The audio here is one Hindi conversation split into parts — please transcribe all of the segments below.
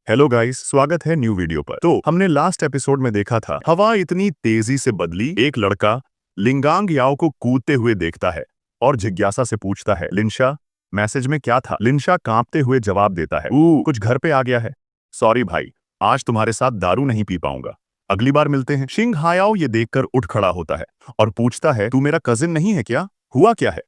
हेलो गाइस, स्वागत है न्यू वीडियो पर। तो हमने लास्ट एपिसोड में देखा था, हवा इतनी तेजी से बदली, एक लड़का लिंगांग याओ को कूदते हुए देखता है और जिज्ञासा से पूछता है, लिंशा, मैसेज में क्या था? लिंशा कांपते हुए जवाब देता है, कुछ घर पे आ गया है। सॉरी भाई, आज तुम्हारे साथ दारू नहीं पी पाऊंगा, अगली बार मिलते हैं। शिंग हायाओ ये देखकर उठ खड़ा होता है और पूछता है, तू मेरा कजिन नहीं है क्या? हुआ क्या है?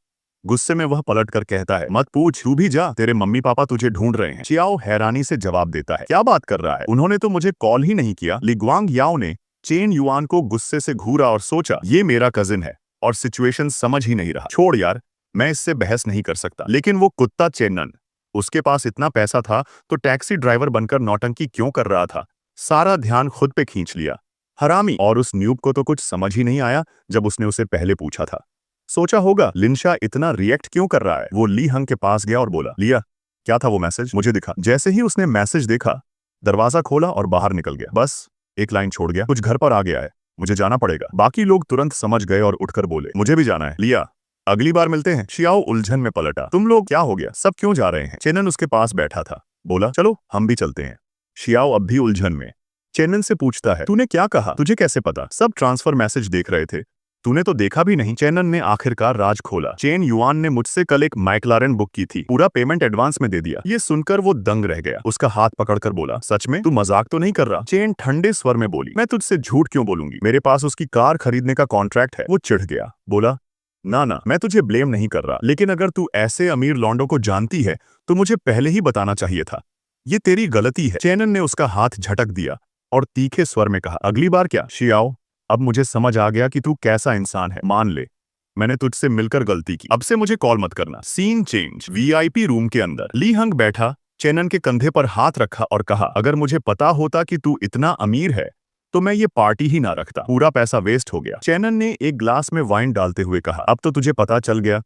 गुस्से में वह पलट कर कहता है, मत पूछ, तू भी जा, तेरे मम्मी पापा तुझे ढूंढ रहे हैं। चियाओ हैरानी से जवाब देता है, क्या बात कर रहा है? उन्होंने तो मुझे कॉल ही नहीं किया। लिग्वांग याओ ने चेन युआन को गुस्से से घूरा और सोचा, ये मेरा कजिन है और सिचुएशन समझ ही नहीं रहा। छोड़ यार, मैं इससे बहस नहीं कर सकता। लेकिन वो कुत्ता चेन्नन, उसके पास इतना पैसा था तो टैक्सी ड्राइवर बनकर नौटंकी क्यों कर रहा था? सारा ध्यान खुद पे खींच लिया। हरामी। और उस न्यूब को तो कुछ समझ ही नहीं आया जब उसने उसे पहले पूछा था। सोचा होगा लिंशा इतना रिएक्ट क्यों कर रहा है। वो ली हंग के पास गया और बोला, लिया, क्या था वो मैसेज? मुझे दिखा। जैसे ही उसने मैसेज देखा, दरवाजा खोला और बाहर निकल गया। बस एक लाइन छोड़ गया, कुछ घर पर आ गया है, मुझे जाना पड़ेगा। बाकी लोग तुरंत समझ गए और उठकर बोले, मुझे भी जाना है। लिया, अगली बार मिलते हैं। शियाओ उलझन में पलटा, तुम लोग क्या हो गया, सब क्यों जा रहे हैं? चेनन उसके पास बैठा था, बोला, चलो हम भी चलते हैं। शियाओ अब भी उलझन में। चेनन से पूछता है, तूने क्या कहा? तुझे कैसे पता? सब ट्रांसफर मैसेज देख रहे थे, तूने तो देखा भी नहीं। चेनन ने आखिरकार राज खोला, चेन युआन ने मुझसे कल एक मैकलारेन बुक की थी, पूरा पेमेंट एडवांस में दे दिया। ये सुनकर वो दंग रह गया। उसका हाथ पकड़कर बोला, सच में? तू मजाक तो नहीं कर रहा? चेन ठंडे स्वर में बोली, मैं तुझसे झूठ क्यों बोलूंगी, मेरे पास उसकी कार खरीदने का कॉन्ट्रैक्ट है। वो चिढ़ गया, बोला, ना, मैं तुझे ब्लेम नहीं कर रहा, लेकिन अगर तू ऐसे अमीर लौंडों को जानती है तो मुझे पहले ही बताना चाहिए था। ये तेरी गलती है। चेनन ने उसका हाथ झटक दिया और तीखे स्वर में कहा, अगली बार क्या? शियाओ, अब मुझे समझ आ गया कि तू कैसा इंसान है। मान ले, मैंने तुझसे मिलकर गलती की, अब से मुझे कॉल मत करना। Scene change. वीआईपी रूम के अंदर ली हंग बैठा, चेनन के कंधे पर हाथ रखा और कहा, अगर मुझे पता होता कि तू इतना अमीर है तो मैं ये पार्टी ही ना रखता, पूरा पैसा वेस्ट हो गया। चेनन ने एक ग्लास में वाइन डालते हुए कहा, अब तो तुझे पता चल गया,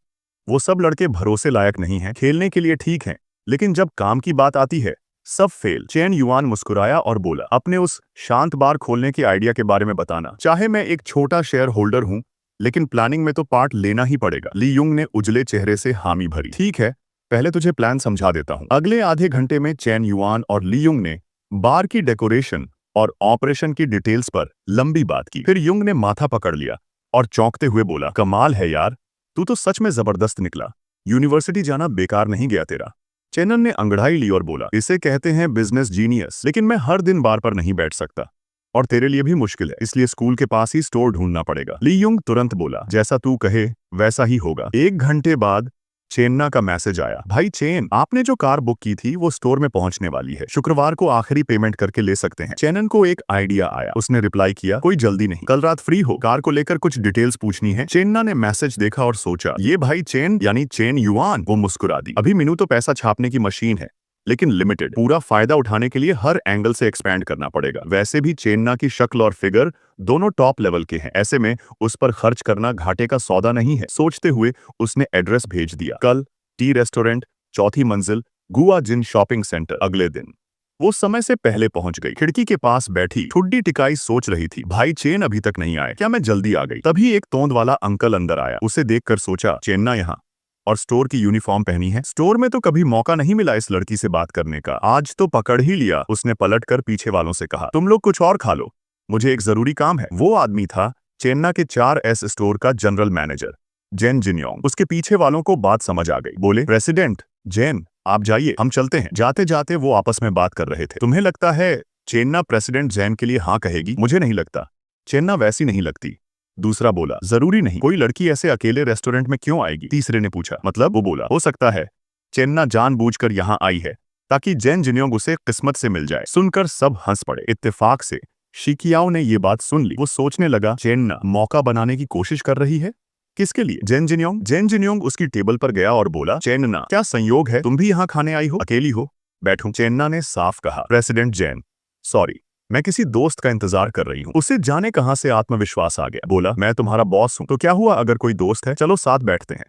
वो सब लड़के भरोसे लायक नहीं हैं, खेलने के लिए ठीक हैं, लेकिन जब काम की बात आती है सब फेल। चेन युआन मुस्कुराया और बोला, अपने उस शांत बार खोलने के आइडिया के बारे में बताना। चाहे मैं एक छोटा शेयर होल्डर हूं, लेकिन प्लानिंग में तो पार्ट लेना ही पड़ेगा। ली युंग ने उजले चेहरे से हामी भरी। ठीक है, पहले तुझे प्लान समझा देता हूं। अगले आधे घंटे में चेन युआन और ली युंग ने बार की डेकोरेशन और ऑपरेशन की डिटेल्स पर लंबी बात की। फिर युंग ने माथा पकड़ लिया और चौंकते हुए बोला, कमाल है यार, तू तो सच में जबरदस्त निकला, यूनिवर्सिटी जाना बेकार नहीं गया तेरा। चेनन ने अंगड़ाई ली और बोला, इसे कहते हैं बिजनेस जीनियस, लेकिन मैं हर दिन बार पर नहीं बैठ सकता और तेरे लिए भी मुश्किल है, इसलिए स्कूल के पास ही स्टोर ढूंढना पड़ेगा। ली युंग तुरंत बोला, जैसा तू कहे वैसा ही होगा। एक घंटे बाद चेन्ना का मैसेज आया, भाई चेन, आपने जो कार बुक की थी वो स्टोर में पहुंचने वाली है, शुक्रवार को आखिरी पेमेंट करके ले सकते हैं। चेनन को एक आइडिया आया, उसने रिप्लाई किया, कोई जल्दी नहीं, कल रात फ्री हो, कार को लेकर कुछ डिटेल्स पूछनी है। चेन्ना ने मैसेज देखा और सोचा, ये भाई चेन यानी चेन युआन। वो मुस्कुरा दी, अभी मीनू तो पैसा छापने की मशीन है, लेकिन लिमिटेड, पूरा फायदा उठाने के लिए हर एंगल से एक्सपैंड करना पड़ेगा। वैसे भी चेन्ना की शक्ल और फिगर दोनों टॉप लेवल के हैं, ऐसे में उस पर खर्च करना घाटे का सौदा नहीं है। सोचते हुए उसने एड्रेस भेज दिया, कल टी रेस्टोरेंट, चौथी मंजिल, गुआ जिन शॉपिंग सेंटर। अगले दिन वो समय से पहले पहुंच गई। खिड़की के पास बैठी ठुड्डी टिकाई सोच रही थी, भाई चेन अभी तक नहीं आए, क्या मैं जल्दी आ गई? तभी एक तोंद वाला अंकल अंदर आया। उसे देखकर सोचा, चेन्ना यहाँ, और स्टोर की यूनिफॉर्म पहनी है। स्टोर में तो कभी मौका नहीं मिला इस लड़की से बात करने का, आज तो पकड़ ही लिया। उसने पलटकर पीछे वालों से कहा, तुम लोग कुछ और खा लो, मुझे एक जरूरी काम है। वो आदमी था चेन्ना के 4S स्टोर का जनरल मैनेजर जेन जिनयोंग। उसके पीछे वालों को बात समझ आ गई, बोले, प्रेसिडेंट जेन, आप जाइए, हम चलते हैं। जाते जाते वो आपस में बात कर रहे थे, तुम्हें लगता है चेन्ना प्रेसिडेंट जेन के लिए हाँ कहेगी? मुझे नहीं लगता, चेन्ना वैसी नहीं लगती। दूसरा बोला, जरूरी नहीं, कोई लड़की ऐसे अकेले रेस्टोरेंट में क्यों आएगी? तीसरे ने पूछा, मतलब? वो बोला, हो सकता है चेन्ना जानबूझकर यहाँ आई है ताकि जेन जिनयोंग उसे किस्मत से मिल जाए। सुनकर सब हंस पड़े। इत्तेफाक से शिकियाओ ने ये बात सुन ली। वो सोचने लगा, चेन्ना मौका बनाने की कोशिश कर रही है, किसके लिए? जेन जिनयोंग। जेन जिनयोंग उसकी टेबल पर गया और बोला, चेन्ना, क्या संयोग है तुम भी यहाँ खाने आई हो? अकेली हो? बैठूं? चेन्ना ने साफ कहा, प्रेसिडेंट जेन, सॉरी, मैं किसी दोस्त का इंतजार कर रही हूँ। उसे जाने कहां से आत्मविश्वास आ गया। बोला, मैं तुम्हारा बॉस हूँ तो क्या हुआ अगर कोई दोस्त है, चलो साथ बैठते हैं।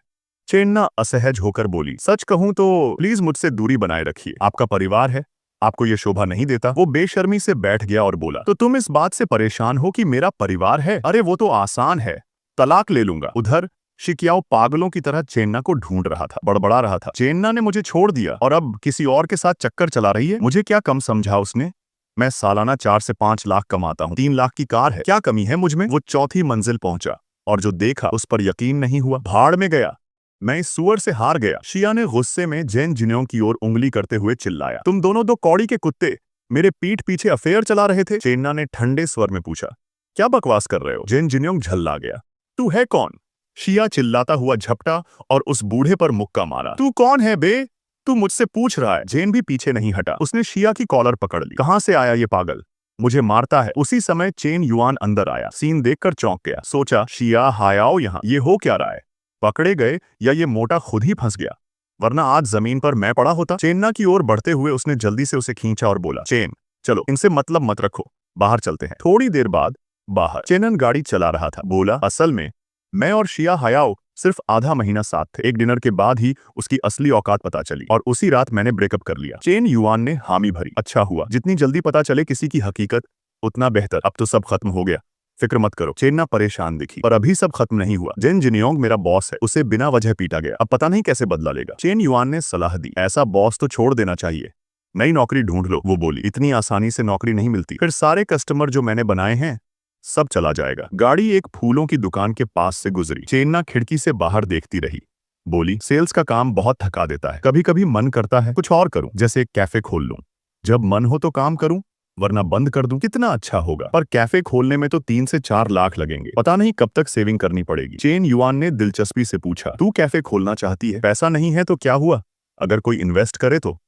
चेन्ना असहज होकर बोली, सच कहूं तो प्लीज मुझसे दूरी बनाए रखिए, आपका परिवार है, आपको ये शोभा नहीं देता। वो बेशर्मी से बैठ गया और बोला, तो तुम इस बात से परेशान हो कि मेरा परिवार है? अरे वो तो आसान है, तलाक ले लूंगा। उधर शिकियाओ पागलों की तरह चेन्ना को ढूंढ रहा था, बड़बड़ा रहा था। चेन्ना ने मुझे छोड़ दिया और अब किसी और के साथ चक्कर चला रही है। मुझे क्या कम समझा उसने? मैं सालाना 4 से 5 लाख कमाता हूँ, 3 लाख की कार है, क्या कमी है मुझ में? वो चौथी मंजिल पहुंचा और जो देखा उस पर यकीन नहीं हुआ। भाड़ में गया, मैं इस सुअर से हार गया। शिया ने गुस्से में जेन जिन्योंग की ओर उंगली करते हुए चिल्लाया, तुम दोनों दो कौड़ी के कुत्ते मेरे पीठ पीछे अफेयर चला रहे थे? चेन्ना ने ठंडे स्वर में पूछा। क्या बकवास कर रहे हो? जेन जिन्योंग झल्ला गया। तू है कौन? शिया चिल्लाता हुआ झपटा और उस बूढ़े पर मुक्का मारा। तू कौन है बे? तू मुझसे पूछ रहा है? जेन भी पीछे नहीं हटा, उसने शिया की कॉलर पकड़ ली। कहां से आया ये पागल? मुझे मारता है। उसी समय चेन युआन अंदर आया, सीन देखकर चौंक गया। सोचा शिया हायाओ यहाँ, ये हो क्या रहा है? पकड़े गए या ये मोटा खुद ही फंस गया? वरना आज जमीन पर मैं पड़ा होता। चेन्ना की ओर बढ़ते हुए उसने जल्दी से उसे खींचा और बोला, चेन चलो, इनसे मतलब मत रखो, बाहर चलते हैं। थोड़ी देर बाद बाहर चेनन गाड़ी चला रहा था। बोला, असल में मैं और शिया हायाओ सिर्फ आधा महीना साथ थे। एक डिनर के बाद ही उसकी असली औकात पता चली और उसी रात मैंने ब्रेकअप कर लिया। चेन युआन ने हामी भरी। अच्छा हुआ, जितनी जल्दी पता चले किसी की हकीकत उतना बेहतर। अब तो सब खत्म हो गया, फिक्र मत करो। चेन्ना परेशान दिखी। पर अभी सब खत्म नहीं हुआ। जेन जिन्योंग मेरा बॉस है, उसे बिना वजह पीटा गया, अब पता नहीं कैसे बदला लेगा। चेन युआन ने सलाह दी, ऐसा बॉस तो छोड़ देना चाहिए, नई नौकरी ढूंढ लो। वो बोली, इतनी आसानी से नौकरी नहीं मिलती, फिर सारे कस्टमर जो मैंने बनाए हैं सब चला जाएगा। गाड़ी एक फूलों की दुकान के पास से गुजरी। चेन्ना खिड़की से बाहर देखती रही। बोली, सेल्स का काम बहुत थका देता है, कभी कभी मन करता है कुछ और करूं, जैसे एक कैफे खोल लूं। जब मन हो तो काम करूं, वरना बंद कर दूं। कितना अच्छा होगा, पर कैफे खोलने में तो 3 से 4 लाख लगेंगे, पता नहीं कब तक सेविंग करनी पड़ेगी। चेन युआन ने दिलचस्पी से पूछा, तू कैफे खोलना चाहती है? पैसा नहीं है तो क्या हुआ, अगर कोई इन्वेस्ट करे तो?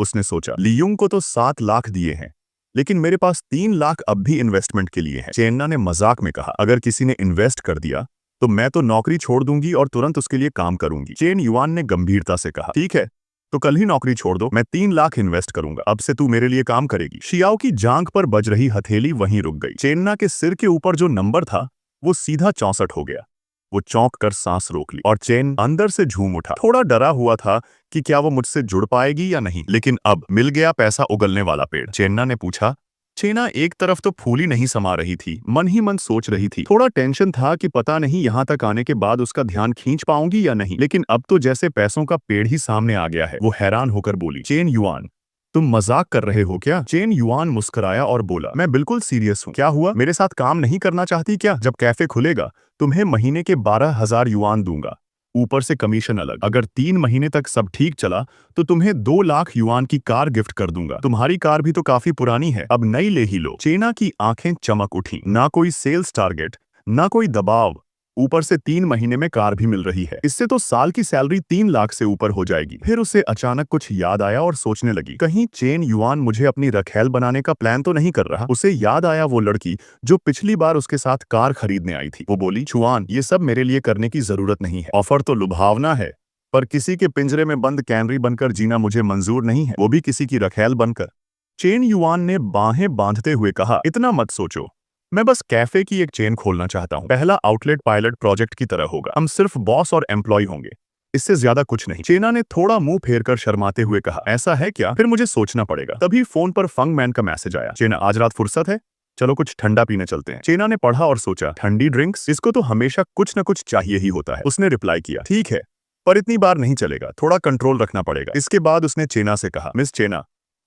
उसने सोचा, लियुंग को तो 7 लाख दिए हैं, लेकिन मेरे पास 3 लाख अब भी इन्वेस्टमेंट के लिए है। चेन्ना ने मजाक में कहा, अगर किसी ने इन्वेस्ट कर दिया तो मैं तो नौकरी छोड़ दूंगी और तुरंत उसके लिए काम करूंगी। चेन युआन ने गंभीरता से कहा, ठीक है, तो कल ही नौकरी छोड़ दो, मैं 3 लाख इन्वेस्ट करूंगा, अब से तू मेरे लिए काम करेगी। शियाओ की जांघ पर बज रही हथेली वहीं रुक गई। चेन्ना के सिर के ऊपर जो नंबर था वो सीधा 64 हो गया। वो चौंक कर सांस रोक ली और चेन अंदर से झूम उठा। थोड़ा डरा हुआ था कि क्या वो मुझसे जुड़ पाएगी या नहीं, लेकिन अब मिल गया पैसा उगलने वाला पेड़। चेन्ना ने पूछा। चेना एक तरफ तो फूली नहीं समा रही थी, मन ही मन सोच रही थी। थोड़ा टेंशन था कि पता नहीं यहाँ तक आने के बाद उसका ध्यान खींच पाऊंगी या नहीं, लेकिन अब तो जैसे पैसों का पेड़ ही सामने आ गया है। वो हैरान होकर बोली, चेन युआन, तुम मजाक कर रहे हो क्या? चेन युआन मुस्कुराया और बोला, मैं बिल्कुल सीरियस हूँ। क्या हुआ, मेरे साथ काम नहीं करना चाहती क्या? जब कैफे खुलेगा तुम्हें महीने के 12,000 युआन दूंगा, ऊपर से कमीशन अलग। अगर 3 महीने तक सब ठीक चला तो तुम्हें 2 लाख युआन की कार गिफ्ट कर दूंगा। तुम्हारी कार भी तो काफी पुरानी है, अब नई ले ही लो। चेना की आंखें चमक उठी। ना कोई सेल्स टारगेट, ना कोई दबाव, ऊपर से 3 महीने में कार भी मिल रही है। इससे तो साल की सैलरी 3 लाख से ऊपर हो जाएगी। फिर उसे अचानक कुछ याद आया और सोचने लगी, कहीं चेन युआन मुझे अपनी रखैल बनाने का प्लान तो नहीं कर रहा। उसे याद आया वो लड़की जो पिछली बार उसके साथ कार खरीदने आई थी। वो बोली, छुआन, ये सब मेरे लिए करने की जरूरत नहीं है। ऑफर तो लुभावना है, पर किसी के पिंजरे में बंद कैनरी बनकर जीना मुझे मंजूर नहीं है, वो भी किसी की रखैल बनकर। चेन युआन ने बाहें बांधते हुए कहा, इतना मत सोचो, मैं बस कैफे की एक चेन खोलना चाहता हूँ। पहला आउटलेट पायलट प्रोजेक्ट की तरह होगा, हम सिर्फ बॉस और एम्प्लॉय होंगे, इससे ज्यादा कुछ नहीं। चेना ने थोड़ा मुंह फेरकर शर्माते हुए कहा, ऐसा है क्या? फिर मुझे सोचना पड़ेगा। तभी फोन पर फंग मैन का मैसेज आया, चेना, आज रात फुर्सत है? चलो कुछ ठंडा पीने चलते हैं। चेना ने पढ़ा और सोचा, ठंडी ड्रिंक्स, इसको तो हमेशा कुछ न कुछ चाहिए ही होता है। उसने रिप्लाई किया, ठीक है, पर इतनी बार नहीं चलेगा, थोड़ा कंट्रोल रखना पड़ेगा। इसके बाद उसने चेना से कहा, मिस चेना,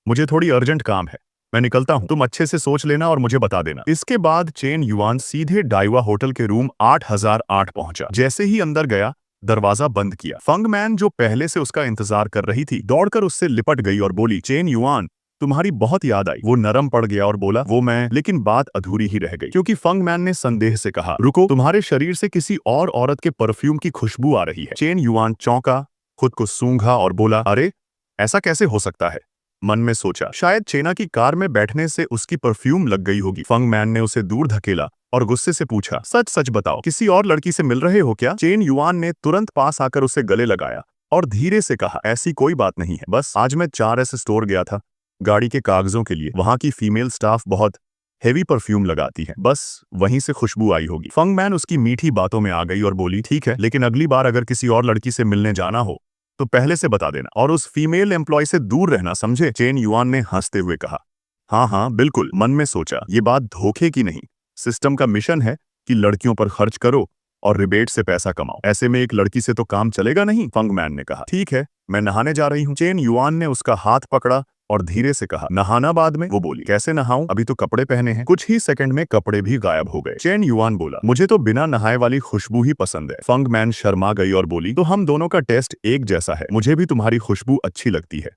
मुझे थोड़ी अर्जेंट काम है, मैं निकलता हूं, तुम अच्छे से सोच लेना और मुझे बता देना। इसके बाद चेन युआन सीधे डाइवा होटल के रूम 8008 पहुंचा। जैसे ही अंदर गया, दरवाजा बंद किया। फंग मैन जो पहले से उसका इंतजार कर रही थी, दौड़कर उससे लिपट गई और बोली, चेन युआन, तुम्हारी बहुत याद आई। वो नरम पड़ गया और बोला, वो मैं, लेकिन बात अधूरी ही रह गई, क्योंकि फंग मैन ने संदेह से कहा, रुको, तुम्हारे शरीर से किसी और औरत के परफ्यूम की खुशबू आ रही है। चेन युआन चौंका, खुद को सूंघा और बोला, अरे ऐसा कैसे हो सकता है? मन में सोचा, शायद चेना की कार में बैठने से उसकी परफ्यूम लग गई होगी। फंग मैन ने उसे दूर धकेला और गुस्से से पूछा, सच सच बताओ, किसी और लड़की से मिल रहे हो क्या? चेन युआन ने तुरंत पास आकर उसे गले लगाया और धीरे से कहा, ऐसी कोई बात नहीं है, बस आज मैं 4S स्टोर गया था गाड़ी के कागजों के लिए, वहां की फीमेल स्टाफ बहुत हेवी परफ्यूम लगाती है, बस वहीं से खुशबू आई होगी। फंग मैन उसकी मीठी बातों में आ गई और बोली, ठीक है, लेकिन अगली बार अगर किसी और लड़की से मिलने जाना हो तो पहले से बता देना और उस फीमेल एम्प्लॉय से दूर रहना, समझे? चेन युआन ने हंसते हुए कहा, हाँ हाँ बिल्कुल। मन में सोचा, ये बात धोखे की नहीं, सिस्टम का मिशन है कि लड़कियों पर खर्च करो और रिबेट से पैसा कमाओ। ऐसे में एक लड़की से तो काम चलेगा नहीं। फंग मैन ने कहा, ठीक है, मैं नहाने जा रही हूँ। चेन युआन ने उसका हाथ पकड़ा और धीरे से कहा, नहाना बाद में। वो बोली, कैसे नहाऊं, अभी तो कपड़े पहने हैं। कुछ ही सेकंड में कपड़े भी गायब हो गए। चेन युआन बोला, मुझे तो बिना नहाए वाली खुशबू ही पसंद है। फंग मैन शर्मा गई और बोली, तो हम दोनों का टेस्ट एक जैसा है, मुझे भी तुम्हारी खुशबू अच्छी लगती है।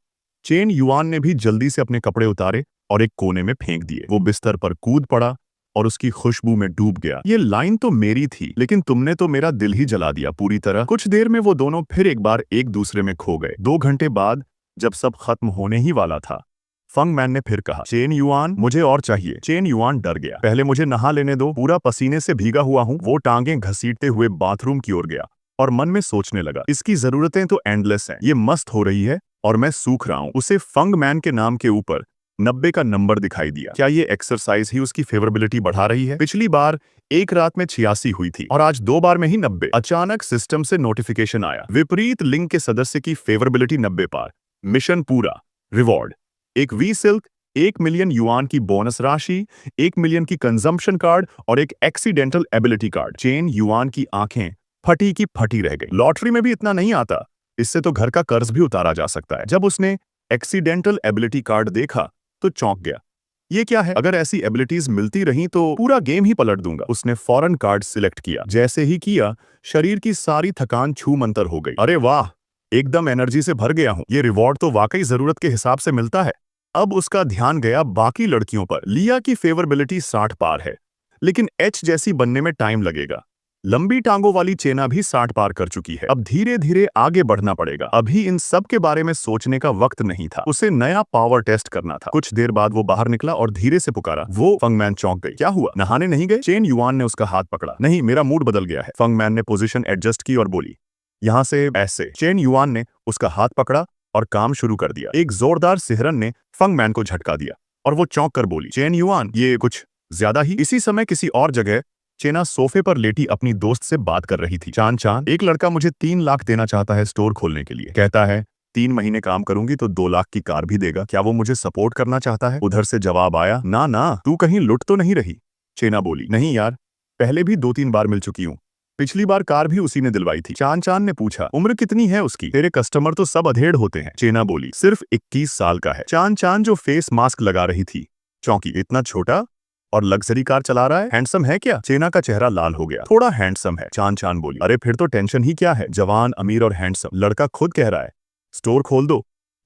चेन युआन ने भी जल्दी से अपने कपड़े उतारे और एक कोने में फेंक दिए। वो बिस्तर पर कूद पड़ा और उसकी खुशबू में डूब गया। ये लाइन तो मेरी थी, लेकिन तुमने तो मेरा दिल ही जला दिया पूरी तरह। कुछ देर में वो दोनों फिर एक बार एक दूसरे में खो गए। 2 घंटे बाद जब सब खत्म होने ही वाला था, फंग मैन ने फिर कहा, चेन युआन, मुझे और चाहिए। चेन युआन डर गया। पहले मुझे नहा लेने दो, पूरा पसीने से भीगा हुआ हूँ। वो टांगें घसीटते हुए बाथरूम की ओर गया और मन में सोचने लगा, इसकी जरूरतें तो एंडलेस हैं, ये मस्त हो रही है और मैं सूख रहा हूँ। उसे फंग मैन के नाम के ऊपर 90 का नंबर दिखाई दिया। क्या ये एक्सरसाइज ही उसकी फेवरेबिलिटी बढ़ा रही है? पिछली बार एक रात में 86 हुई थी और आज 2 बार में ही 90। अचानक सिस्टम से नोटिफिकेशन आया, विपरीत लिंग के सदस्य की फेवरेबिलिटी 90 पार, मिशन पूरा, रिवॉर्ड एक वी सिल्क, 1 मिलियन युआन की बोनस राशि, 1 मिलियन की कंजम्पशन कार्ड और एक accidental ability card. Chain yuan की आंखें फटी की फटी रह गई। लॉटरी में भी इतना नहीं आता, इससे तो घर का कर्ज भी उतारा जा सकता है। जब उसने एक्सीडेंटल एबिलिटी कार्ड देखा तो चौंक गया। ये क्या है? अगर ऐसी एबिलिटीज मिलती रही तो पूरा गेम ही पलट दूंगा। उसने फौरन कार्ड सिलेक्ट किया। जैसे ही किया, शरीर की सारी थकान छू मंतर हो गई। अरे वाह, एकदम एनर्जी से भर गया हूं। ये रिवॉर्ड तो वाकई जरूरत के हिसाब से मिलता है। अब उसका ध्यान गया बाकी लड़कियों पर। लिया की फेवरेबिलिटी 60 पार है, लेकिन एच जैसी बनने में टाइम लगेगा। लंबी टांगों वाली चेना भी 60 पार कर चुकी है। अब धीरे धीरे आगे बढ़ना पड़ेगा। अभी इन सब के बारे में सोचने का वक्त नहीं था। उसे नया पावर टेस्ट करना था। कुछ देर बाद वो बाहर निकला और धीरे से पुकारा। वो फंग मैन चौंक गई। क्या हुआ, नहाने नहीं गए? चेन युआन ने उसका हाथ पकड़ा। नहीं, मेरा मूड बदल गया है। फंग मैन ने पोजीशन एडजस्ट की और बोली, यहाँ से ऐसे। चेन युआन ने उसका हाथ पकड़ा और काम शुरू कर दिया। एक जोरदार सिहरन ने फंग मैन को झटका दिया और वो चौंक कर बोली, चेन युआन, ये कुछ ज्यादा ही। इसी समय किसी और जगह चेना सोफे पर लेटी अपनी दोस्त से बात कर रही थी। चान चान, एक लड़का मुझे 3 लाख देना चाहता है स्टोर खोलने के लिए। कहता है 3 महीने काम करूंगी तो 2 लाख की कार भी देगा। क्या वो मुझे सपोर्ट करना चाहता है? उधर से जवाब आया, ना ना, तू कहीं लुट तो नहीं रही? चेना बोली, नहीं यार, पहले भी 2-3 बार मिल चुकी हूँ। पिछली बार कार भी उसी ने दिलवाई थी। चान चान ने पूछा, उम्र कितनी है उसकी? तेरे कस्टमर तो सब अधेड़ होते हैं। चेना बोली, सिर्फ 21 साल का है। चान चान जो फेस मास्क लगा रही थी चौंकी। इतना छोटा और लग्जरी कार चला रहा है, हैंडसम है क्या? चेना का चेहरा लाल हो गया। थोड़ा हैंडसम है। चान चान बोली, अरे फिर तो टेंशन ही क्या है, जवान, अमीर और हैंडसम। लड़का खुद कह रहा है स्टोर खोल दो,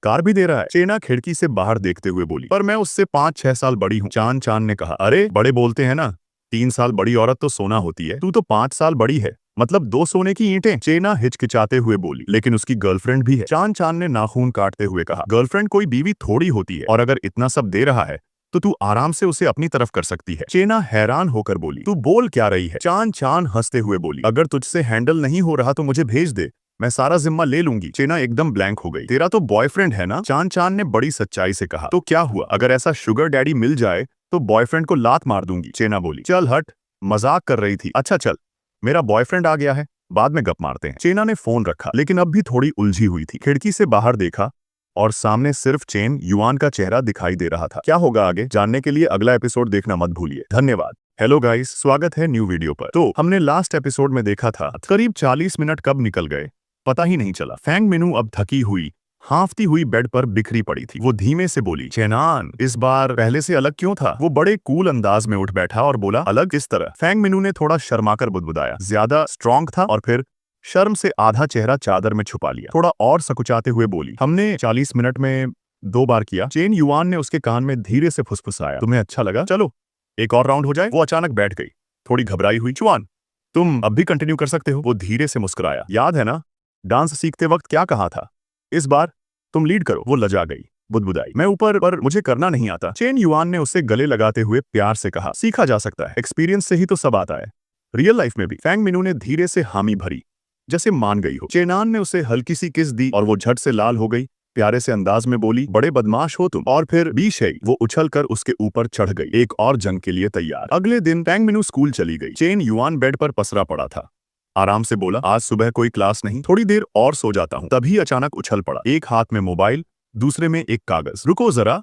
कार भी दे रहा है। चेना खिड़की से बाहर देखते हुए बोली, पर मैं उससे 5-6 साल बड़ी हूँ। चान चान ने कहा, अरे बड़े बोलते हैं ना, 3 साल बड़ी औरत तो सोना होती है, तू तो 5 साल बड़ी है, मतलब 2 सोने की ईंटें। चेना हिचकिचाते हुए बोली, लेकिन उसकी गर्लफ्रेंड भी है। चान चान ने नाखून काटते हुए कहा, गर्लफ्रेंड कोई बीवी थोड़ी होती है, और अगर इतना सब दे रहा है तो तू आराम से उसे अपनी तरफ कर सकती है। चेना हैरान होकर बोली, तू बोल क्या रही है? चान चान हंसते हुए बोली, अगर तुझसे हैंडल नहीं हो रहा तो मुझे भेज दे, मैं सारा जिम्मा ले लूंगी। चेना एकदम ब्लैंक हो गई। तेरा तो बॉयफ्रेंड है ना? चान चान ने बड़ी सच्चाई से कहा। तो क्या हुआ, अगर ऐसा शुगर डैडी मिल जाए तो बॉयफ्रेंड को लात मार दूंगी। चेना बोली, चल हट, मजाक कर रही थी। अच्छा चल, मेरा बॉयफ्रेंड आ गया है, बाद में गप मारते हैं। चेना ने फोन रखा, लेकिन अब भी थोड़ी उलझी हुई थी। खिड़की से बाहर देखा और सामने सिर्फ चेन युआन का चेहरा दिखाई दे रहा था। क्या होगा आगे, जानने के लिए अगला एपिसोड देखना मत भूलिए। धन्यवाद। हेलो गाइस, स्वागत है न्यू वीडियो पर। तो हमने लास्ट एपिसोड में देखा था करीब 40 मिनट कब निकल गए पता ही नहीं चला। फैंग मिनू अब थकी हुई, हांफती हुई बेड पर बिखरी पड़ी थी। वो धीमे से बोली, चेनान, इस बार पहले से अलग क्यों था? वो बड़े कूल अंदाज में उठ बैठा और बोला, अलग किस तरह? फैंग मिनू ने थोड़ा शर्माकर बुदबुदाया। ज्यादा स्ट्रांग था और फिर शर्म से आधा चेहरा चादर में छुपा लिया। थोड़ा और सकुचाते हुए बोली, हमने 40 मिनट में 2 बार किया। चेन युआन ने उसके कान में धीरे से फुसफुसाया, तुम्हें अच्छा लगा? चलो एक और राउंड हो जाए। वो अचानक बैठ गई, थोड़ी घबराई हुई। चुआन, तुम अब भी कंटिन्यू कर सकते हो। वो धीरे से मुस्कुराया, याद है ना डांस सीखते वक्त क्या कहा था? इस बार तुम लीड करो। वो लजा गई, बुदबुदाई, मैं ऊपर, पर मुझे करना नहीं आता। चेन युआन ने उसे गले लगाते हुए प्यार से कहा, सीखा जा सकता है, एक्सपीरियंस से ही तो सब आता है, रियल लाइफ में भी। फैंग मिनू ने धीरे से हामी भरी, जैसे मान गई हो। चेनान ने उसे हल्की सी किस दी और वो झट से लाल हो गई। प्यारे से अंदाज में बोली, बड़े बदमाश हो तुम। और फिर बीशई वो उछल कर उसके ऊपर चढ़ गई, एक और जंग के लिए तैयार। अगले दिन फैंग मिनू स्कूल चली गई। चेन युआन बेड पर पसरा पड़ा था, आराम से बोला, आज सुबह कोई क्लास नहीं, थोड़ी देर और सो जाता हूँ। तभी अचानक उछल पड़ा, एक हाथ में मोबाइल, दूसरे में एक कागज। रुको जरा,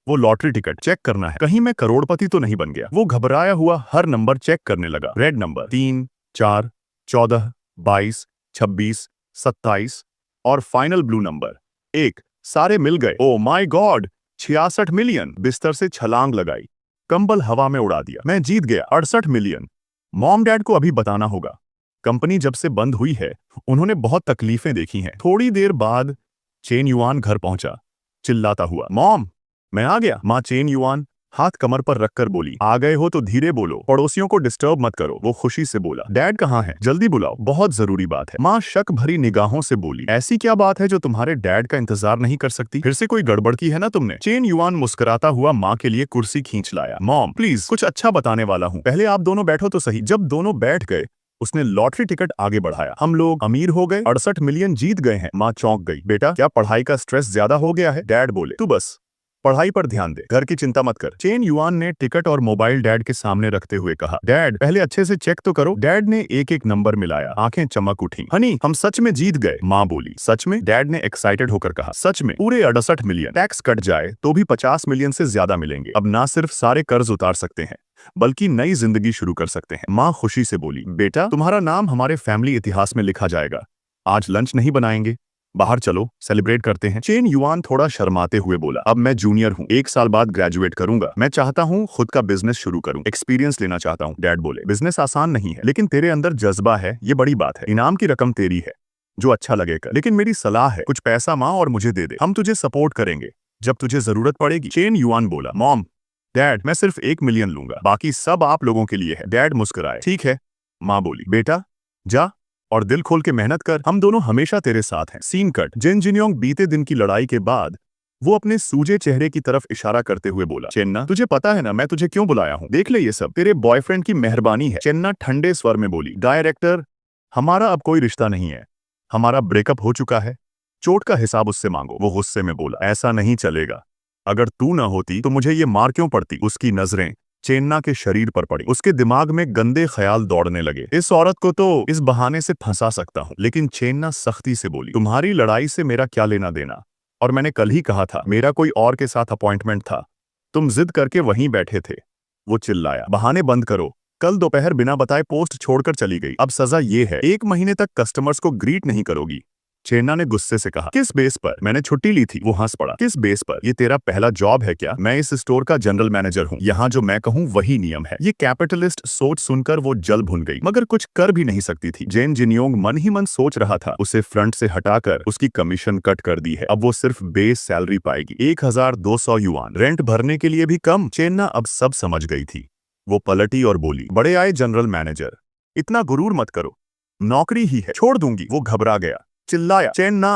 वो लॉटरी टिकट चेक करना है, कहीं मैं करोड़पति तो नहीं बन गया। वो घबराया हुआ हर नंबर चेक करने लगा। रेड नंबर 3, 4, 14, 22, 26, 27 और फाइनल ब्लू नंबर 1। सारे मिल गए। Oh my God, 66 million. बिस्तर से छलांग लगाई, कंबल हवा में उड़ा दिया। मैं जीत गया 68 मिलियन। मॉम डैड को अभी बताना होगा। कंपनी जब से बंद हुई है उन्होंने बहुत तकलीफें देखी हैं। थोड़ी देर बाद चेन युआन घर पहुंचा, चिल्लाता हुआ, मॉम मैं आ गया। माँ चेन युआन हाथ कमर पर रखकर बोली, आ गए हो तो धीरे बोलो, पड़ोसियों को डिस्टर्ब मत करो। वो खुशी से बोला, डैड कहाँ है? जल्दी बुलाओ, बहुत जरूरी बात है। माँ शक भरी निगाहों से बोली, ऐसी क्या बात है जो तुम्हारे डैड का इंतजार नहीं कर सकती? फिर से कोई गड़बड़ की है ना तुमने? चेन युआन मुस्कुराता हुआ माँ के लिए कुर्सी खींच लाया। मॉम प्लीज, कुछ अच्छा बताने वाला हूँ, पहले आप दोनों बैठो तो सही। जब दोनों बैठ गए उसने लॉटरी टिकट आगे बढ़ाया। हम लोग अमीर हो गए, 68 मिलियन जीत गए हैं। माँ चौंक गई। बेटा क्या पढ़ाई का स्ट्रेस ज्यादा हो गया है? डैड बोले, तू बस पढ़ाई पर ध्यान दे, घर की चिंता मत कर। चेन युआन ने टिकट और मोबाइल डैड के सामने रखते हुए कहा, डैड पहले अच्छे से चेक तो करो। डैड ने एक एक नंबर मिलाया, आंखें चमक उठी। हनी हम सच में जीत गए। माँ बोली, सच में? डैड ने एक्साइटेड होकर कहा, सच में, पूरे 68 मिलियन। टैक्स कट जाए तो भी 50 मिलियन से ज्यादा मिलेंगे। अब ना सिर्फ सारे कर्ज उतार सकते हैं बल्कि नई जिंदगी शुरू कर सकते हैं। माँ खुशी से बोली, बेटा तुम्हारा नाम हमारे फैमिली इतिहास में लिखा जाएगा। आज लंच नहीं बनाएंगे, बाहर चलो सेलिब्रेट करते हैं। चेन युआन थोड़ा शर्माते हुए बोला, अब मैं जूनियर हूँ, 1 साल बाद ग्रेजुएट करूंगा। मैं चाहता हूँ खुद का बिजनेस शुरू करूं, एक्सपीरियंस लेना चाहता हूँ। डैड बोले, बिजनेस आसान नहीं है लेकिन तेरे अंदर जज्बा है, ये बड़ी बात है। इनाम की रकम तेरी है, जो अच्छा लगेगा, लेकिन मेरी सलाह है कुछ पैसा माँ और मुझे दे दे, हम तुझे सपोर्ट करेंगे जब तुझे जरूरत पड़ेगी। चेन युआन बोला, मॉम डैड मैं सिर्फ 1 मिलियन लूंगा, बाकी सब आप लोगों के लिए है। डैड मुस्कुराए, ठीक है। माँ बोली, बेटा जा और दिल खोल के मेहनत कर, हम दोनों हमेशा तेरे साथ हैं। Scene cut. जिन जिन्योंग बीते दिन की लड़ाई के बाद वो अपने सूजे चेहरे की तरफ इशारा करते हुए बोला, चेन्ना तुझे पता है ना मैं तुझे क्यों बुलाया हूँ? देख ले ये सब तेरे बॉयफ्रेंड की मेहरबानी है। चेन्ना ठंडे स्वर में बोली, डायरेक्टर हमारा अब कोई रिश्ता नहीं है, हमारा ब्रेकअप हो चुका है, चोट का हिसाब उससे मांगो। वो गुस्से में बोला, ऐसा नहीं चलेगा, अगर तू ना होती तो मुझे ये मार क्यों पड़ती? उसकी नजरें चेन्ना के शरीर पर पड़ी। उसके दिमाग में गंदे ख्याल दौड़ने लगे, इस औरत को तो इस बहाने से फंसा सकता हूँ। लेकिन चेन्ना सख्ती से बोली, तुम्हारी लड़ाई से मेरा क्या लेना देना? और मैंने कल ही कहा था मेरा कोई और के साथ अपॉइंटमेंट था, तुम जिद करके वहीं बैठे थे। वो चिल्लाया, बहाने बंद करो, कल दोपहर बिना बताए पोस्ट छोड़कर चली गई, अब सजा ये है 1 महीने तक कस्टमर्स को ग्रीट नहीं करोगी। चेन्ना ने गुस्से से कहा, किस बेस पर? मैंने छुट्टी ली थी। वो हंस पड़ा, किस बेस पर? ये तेरा पहला जॉब है क्या? मैं इस स्टोर का जनरल मैनेजर हूँ, यहाँ जो मैं कहूँ वही नियम है। ये कैपिटलिस्ट सोच सुनकर वो जल भुन गई, मगर कुछ कर भी नहीं सकती थी। जेन जिन्योंग मन ही मन सोच रहा था, उसे फ्रंट से हटाकर उसकी कमीशन कट कर दी है, अब वो सिर्फ बेस सैलरी पाएगी, 1200 युआन, रेंट भरने के लिए भी कम। चेन्ना अब सब समझ गई थी। वो पलटी और बोली, बड़े आए जनरल मैनेजर, इतना गुरूर मत करो, नौकरी ही है, छोड़ दूंगी। वो घबरा गया, चिल्लाया, चेन्ना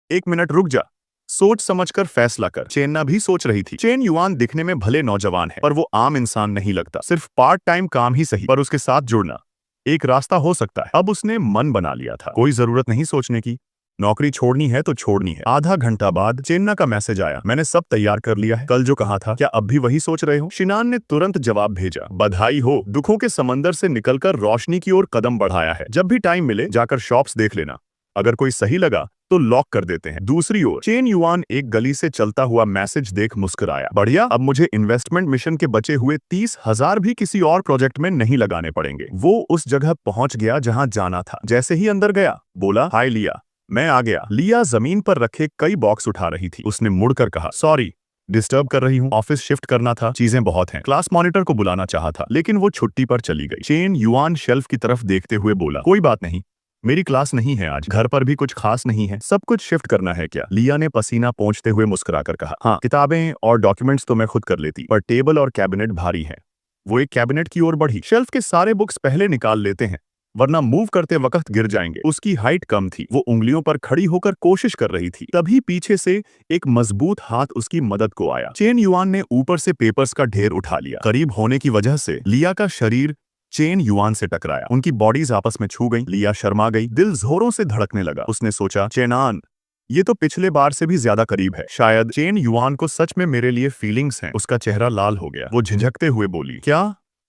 1 मिनट रुक जा, सोच समझकर फैसला कर। चेन्ना भी सोच रही थी। चेन युआन दिखने में भले नौजवान है पर वो आम इंसान नहीं लगता, सिर्फ पार्ट टाइम काम ही सही पर उसके साथ जुड़ना एक रास्ता हो सकता है। अब उसने मन बना लिया था, कोई जरूरत नहीं सोचने की, नौकरी छोड़नी है तो छोड़नी है। आधा घंटा बाद चेन्ना का मैसेज आया, मैंने सब तैयार कर लिया है, कल जो कहा था क्या अब भी वही सोच रहे हो? शिनान ने तुरंत जवाब भेजा, बधाई हो, दुखों के समंदर से निकलकर रोशनी की ओर कदम बढ़ाया है। जब भी टाइम मिले जाकर शॉप्स देख लेना, अगर कोई सही लगा तो लॉक कर देते हैं। दूसरी ओर चेन युआन एक गली से चलता हुआ मैसेज देख मुस्कुराया, बढ़िया, अब मुझे इन्वेस्टमेंट मिशन के बचे हुए 30,000 भी किसी और प्रोजेक्ट में नहीं लगाने पड़ेंगे। वो उस जगह पहुंच गया जहां जाना था। जैसे ही अंदर गया बोला, हाय लिया, मैं आ गया। लिया जमीन पर रखे कई बॉक्स उठा रही थी। उसने मुड़कर कहा, सॉरी डिस्टर्ब कर रही हूँ, ऑफिस शिफ्ट करना था, चीजें बहुत हैं, क्लास मॉनिटर को बुलाना चाहा था लेकिन वो छुट्टी पर चली गई। चेन युआन शेल्फ की तरफ देखते हुए बोला, कोई बात नहीं, मेरी क्लास नहीं है आज, घर पर भी कुछ खास नहीं है, सब कुछ शिफ्ट करना है क्या? लिया ने पसीना पोंछते हुए मुस्कुराकर कहा, हाँ, किताबें और डॉक्यूमेंट्स तो मैं खुद कर लेती, पर टेबल और कैबिनेट भारी है। वो एक कैबिनेट की ओर बढ़ी, शेल्फ के सारे बुक्स पहले निकाल लेते हैं वरना मूव करते वक्त गिर जाएंगे। उसकी हाइट कम थी, वो उंगलियों पर खड़ी होकर कोशिश कर रही थी, तभी पीछे से एक मजबूत हाथ उसकी मदद को आया। चेन युआन ने ऊपर से पेपर्स का ढेर उठा लिया। करीब होने की वजह से लिया का शरीर चेन युआन से टकराया, उनकी बॉडीज आपस में छू गई। लिया शर्मा गई, दिल जोरों से धड़कने लगा। उसने सोचा, चेनान ये तो पिछले बार से भी ज्यादा करीब है, शायद चेन युआन को सच में मेरे लिए फीलिंग्स हैं। उसका चेहरा लाल हो गया, वो झिझकते हुए बोली,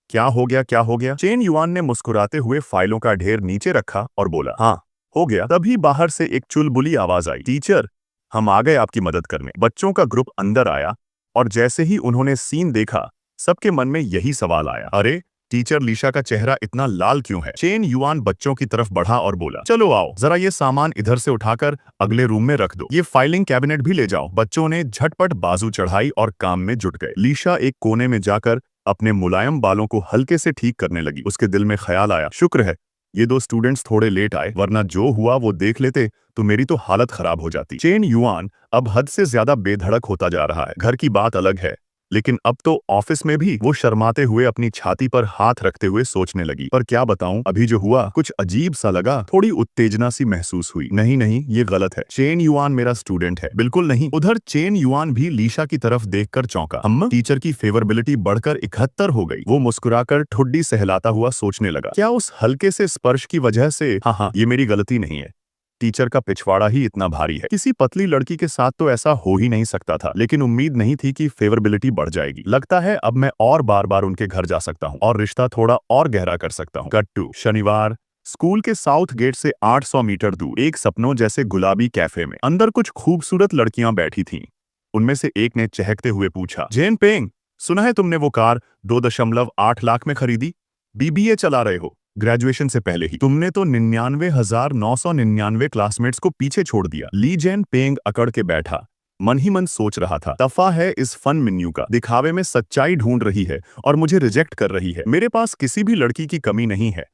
क्या हो गया, क्या हो गया? चेन युआन ने मुस्कुराते हुए फाइलों का ढेर नीचे रखा और बोला, हाँ हो गया। तभी बाहर से एक चुलबुली आवाज आई, टीचर हम आ गए आपकी मदद करने। बच्चों का ग्रुप अंदर आया और जैसे ही उन्होंने सीन देखा सबके मन में यही सवाल आया, अरे टीचर लीशा का चेहरा इतना लाल क्यों है? चेन युआन बच्चों की तरफ बढ़ा और बोला, चलो आओ, जरा ये सामान इधर से उठाकर अगले रूम में रख दो। ये फाइलिंग कैबिनेट भी ले जाओ। बच्चों ने झटपट बाजू चढ़ाई और काम में जुट गए। लीशा एक कोने में जाकर अपने मुलायम बालों को हल्के से ठीक करने लगी। उसके दिल में ख्याल आया, शुक्र है ये दो स्टूडेंट्स थोड़े लेट आए, वरना जो हुआ वो देख लेते तो मेरी तो हालत खराब हो जाती। चेन युआन अब हद से ज्यादा बेधड़क होता जा रहा है। घर की बात अलग है, लेकिन अब तो ऑफिस में भी वो शर्माते हुए अपनी छाती पर हाथ रखते हुए सोचने लगी, पर क्या बताऊं, अभी जो हुआ कुछ अजीब सा लगा। थोड़ी उत्तेजना सी महसूस हुई। नहीं नहीं, ये गलत है। चेन युआन मेरा स्टूडेंट है। बिल्कुल नहीं। उधर चेन युआन भी लीशा की तरफ देखकर चौंका। अम्मा, टीचर की फेवरेबिलिटी बढ़कर 71 हो गई। वो मुस्कुराकर ठुड्डी सहलाता हुआ सोचने लगा, क्या उस हल्के से स्पर्श की वजह से? हाँ, ये मेरी गलती नहीं है। टीचर का पिछवाड़ा ही इतना भारी है। किसी पतली लड़की के साथ तो ऐसा हो ही नहीं सकता था, लेकिन उम्मीद नहीं थी कि फेवरेबिलिटी बढ़ जाएगी। लगता है अब मैं और बार बार उनके घर जा सकता हूँ और रिश्ता थोड़ा और गहरा कर सकता हूँ। कट टू शनिवार। स्कूल के साउथ गेट से 800 मीटर दूर एक सपनों जैसे गुलाबी कैफे में अंदर कुछ खूबसूरत लड़कियां बैठी थीं। उनमें से एक ने चहकते हुए पूछा, जेन पेंग, सुना है तुमने वो कार 2.8 लाख में खरीदी? बीबीए चला रहे हो ग्रेजुएशन से पहले ही। तुमने तो 99,999 क्लासमेट्स को पीछे छोड़ दिया। ली जेन पेंग अकड़ के बैठा, मन ही मन सोच रहा था, दफा है इस फन मेन्यू का। दिखावे में सच्चाई ढूंढ रही है और मुझे रिजेक्ट कर रही है। मेरे पास किसी भी लड़की की कमी नहीं है,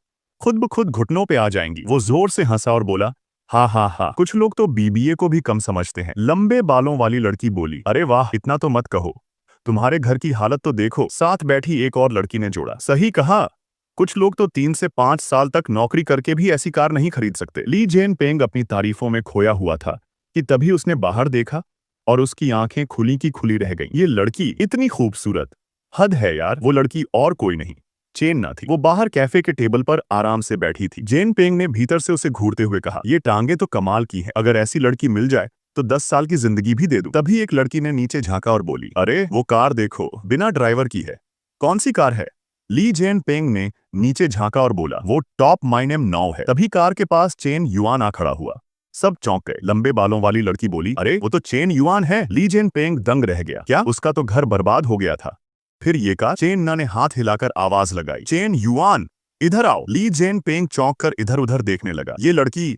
खुद ब खुद घुटनों पे आ जाएंगी। वो जोर से हंसा और बोला, हाँ हाँ हाँ, कुछ लोग तो बीबीए को भी कम समझते हैं। लंबे बालों वाली लड़की बोली, अरे वाह, इतना तो मत कहो, तुम्हारे घर की हालत तो देखो। साथ बैठी एक और लड़की ने जोड़ा, सही कहा, कुछ लोग तो 3 से 5 साल तक नौकरी करके भी ऐसी कार नहीं खरीद सकते। ली जेन पेंग अपनी तारीफों में खोया हुआ था कि तभी उसने बाहर देखा और उसकी आंखें खुली की खुली रह गईं। ये लड़की इतनी खूबसूरत, हद है यार। वो लड़की और कोई नहीं, चेन ना थी। वो बाहर कैफे के टेबल पर आराम से बैठी थी। जेन पेंग ने भीतर से उसे घूरते हुए कहा, ये टांगे तो कमाल की हैं, अगर ऐसी लड़की मिल जाए तो 10 साल की जिंदगी भी दे दूं। तभी एक लड़की ने नीचे झांका और बोली, अरे वो कार देखो, बिना ड्राइवर की है। कौन सी कार है? ली जेन पेंग ने नीचे झांका और बोला, वो टॉप माइनेम 9 है। तभी कार के पास चेन युआन आ खड़ा हुआ। सब चौंक गए। लंबे बालों वाली लड़की बोली, अरे वो तो चेन युआन है। ली जेन पेंग दंग रह गया, क्या उसका तो घर बर्बाद हो गया था? फिर ये कहा। चेन ना ने हाथ हिलाकर आवाज लगाई, चेन युआन इधर आओ। ली जेन पेंग चौंक कर इधर उधर देखने लगा। ये लड़की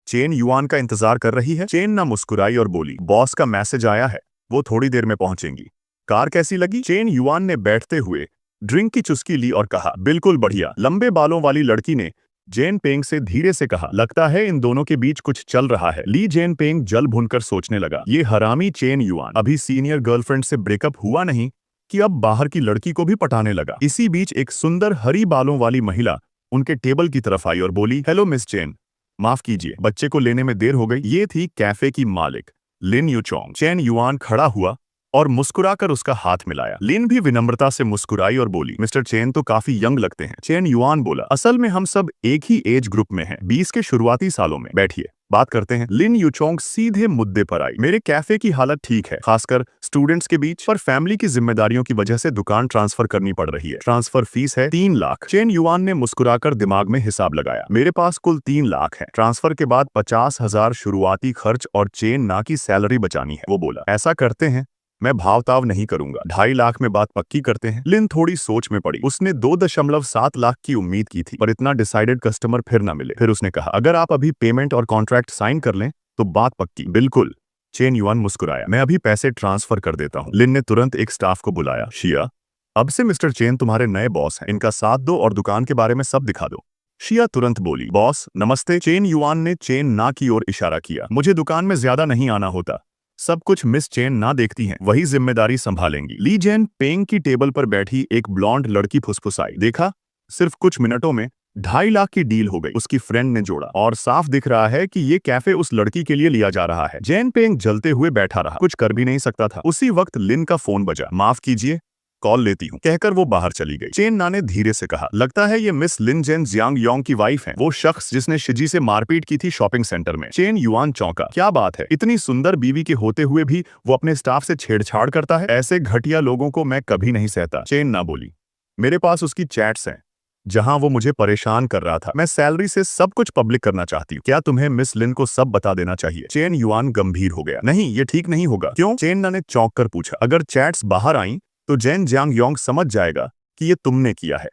चेन युआन का इंतजार कर रही है। चेन ना मुस्कुराई और बोली, बॉस का मैसेज आया है, वो थोड़ी देर में पहुंचेंगी। कार कैसी लगी? चेन युआन ने बैठते हुए ड्रिंक की चुस्की ली और कहा, बिल्कुल बढ़िया। लंबे बालों वाली लड़की ने जेन पेंग से धीरे से कहा, लगता है इन दोनों के बीच कुछ चल रहा है। ली जेन पेंग जल भुनकर सोचने लगा, ये हरामी चेन युआन अभी सीनियर गर्लफ्रेंड से ब्रेकअप हुआ नहीं कि अब बाहर की लड़की को भी पटाने लगा। इसी बीच एक सुंदर हरी बालों वाली महिला उनके टेबल की तरफ आई और बोली, हेलो मिस चेन, माफ कीजिए, बच्चे को लेने में देर हो गई। ये थी कैफे की मालिक लिन यूचोंग। चेन युआन खड़ा हुआ और मुस्कुराकर उसका हाथ मिलाया। लिन भी विनम्रता से मुस्कुराई और बोली, मिस्टर चेन तो काफी यंग लगते हैं। चेन युआन बोला, असल में हम सब एक ही एज ग्रुप में हैं, 20 के शुरुआती सालों में। बैठिए, बात करते हैं। लिन यूचोंग सीधे मुद्दे पर आई, मेरे कैफे की हालत ठीक है, खासकर स्टूडेंट्स के बीच, पर फैमिली की जिम्मेदारियों की वजह से दुकान ट्रांसफर करनी पड़ रही है। ट्रांसफर फीस है 3 लाख। चेन युआन ने मुस्कुराकर दिमाग में हिसाब लगाया, मेरे पास कुल 3 लाख है। ट्रांसफर के बाद 50,000 शुरुआती खर्च और चेन ना की सैलरी बचानी है। वो बोला, ऐसा करते हैं, मैं भावताव नहीं करूंगा, 2.5 लाख में बात पक्की करते हैं। लिन थोड़ी सोच में पड़ी। उसने 2.7 लाख की उम्मीद की थी, पर इतना डिसाइडेड कस्टमर फिर ना मिले। फिर उसने कहा, अगर आप अभी पेमेंट और कॉन्ट्रैक्ट साइन कर लें तो बात पक्की। बिल्कुल। चेन युआन मुस्कुराया, मैं अभी पैसे ट्रांसफर कर देता हूँ। लिन ने तुरंत एक स्टाफ को बुलाया, शिया, अब से मिस्टर चेन तुम्हारे नए बॉस हैं, इनका साथ दो और दुकान के बारे में सब दिखा दो। शिया तुरंत बोली, बॉस नमस्ते। चेन युआन ने चेन ना की ओर इशारा किया, मुझे दुकान में ज्यादा नहीं आना होता, सब कुछ मिस चेन ना देखती हैं, वही जिम्मेदारी संभालेंगी। ली जेन पेंग की टेबल पर बैठी एक ब्लॉन्ड लड़की फुसफुसाई, देखा, सिर्फ कुछ मिनटों में 2.5 लाख की डील हो गई। उसकी फ्रेंड ने जोड़ा, और साफ दिख रहा है कि ये कैफे उस लड़की के लिए लिया जा रहा है। जेन पेंग जलते हुए बैठा रहा, कुछ कर भी नहीं सकता था। उसी वक्त लिन का फोन बजा, माफ कीजिए, कॉल लेती हूँ, कहकर वो बाहर चली गई। चेन ना ने धीरे से कहा, लगता है ये मिस लिन जेन जियांग योंग की वाइफ है, वो शख्स जिसने शिजी से मारपीट की थी शॉपिंग सेंटर में। चेन युआन चौंका, क्या बात है, इतनी सुंदर बीवी के होते हुए भी वो अपने स्टाफ से छेड़छाड़ करता है? ऐसे घटिया लोगों को मैं कभी नहीं सहता। चेन ना बोली, मेरे पास उसकी चैट्स हैं जहां वो मुझे परेशान कर रहा था। मैं सैलरी से सब कुछ पब्लिक करना चाहती हूँ। क्या तुम्हें मिस लिन को सब बता देना चाहिए? चेन युआन गंभीर हो गया, नहीं, ये ठीक नहीं होगा। क्यों? चेन ना ने चौंक कर पूछा, अगर चैट्स बाहर आई तो जेन जियांग योंग समझ जाएगा कि ये तुमने किया है।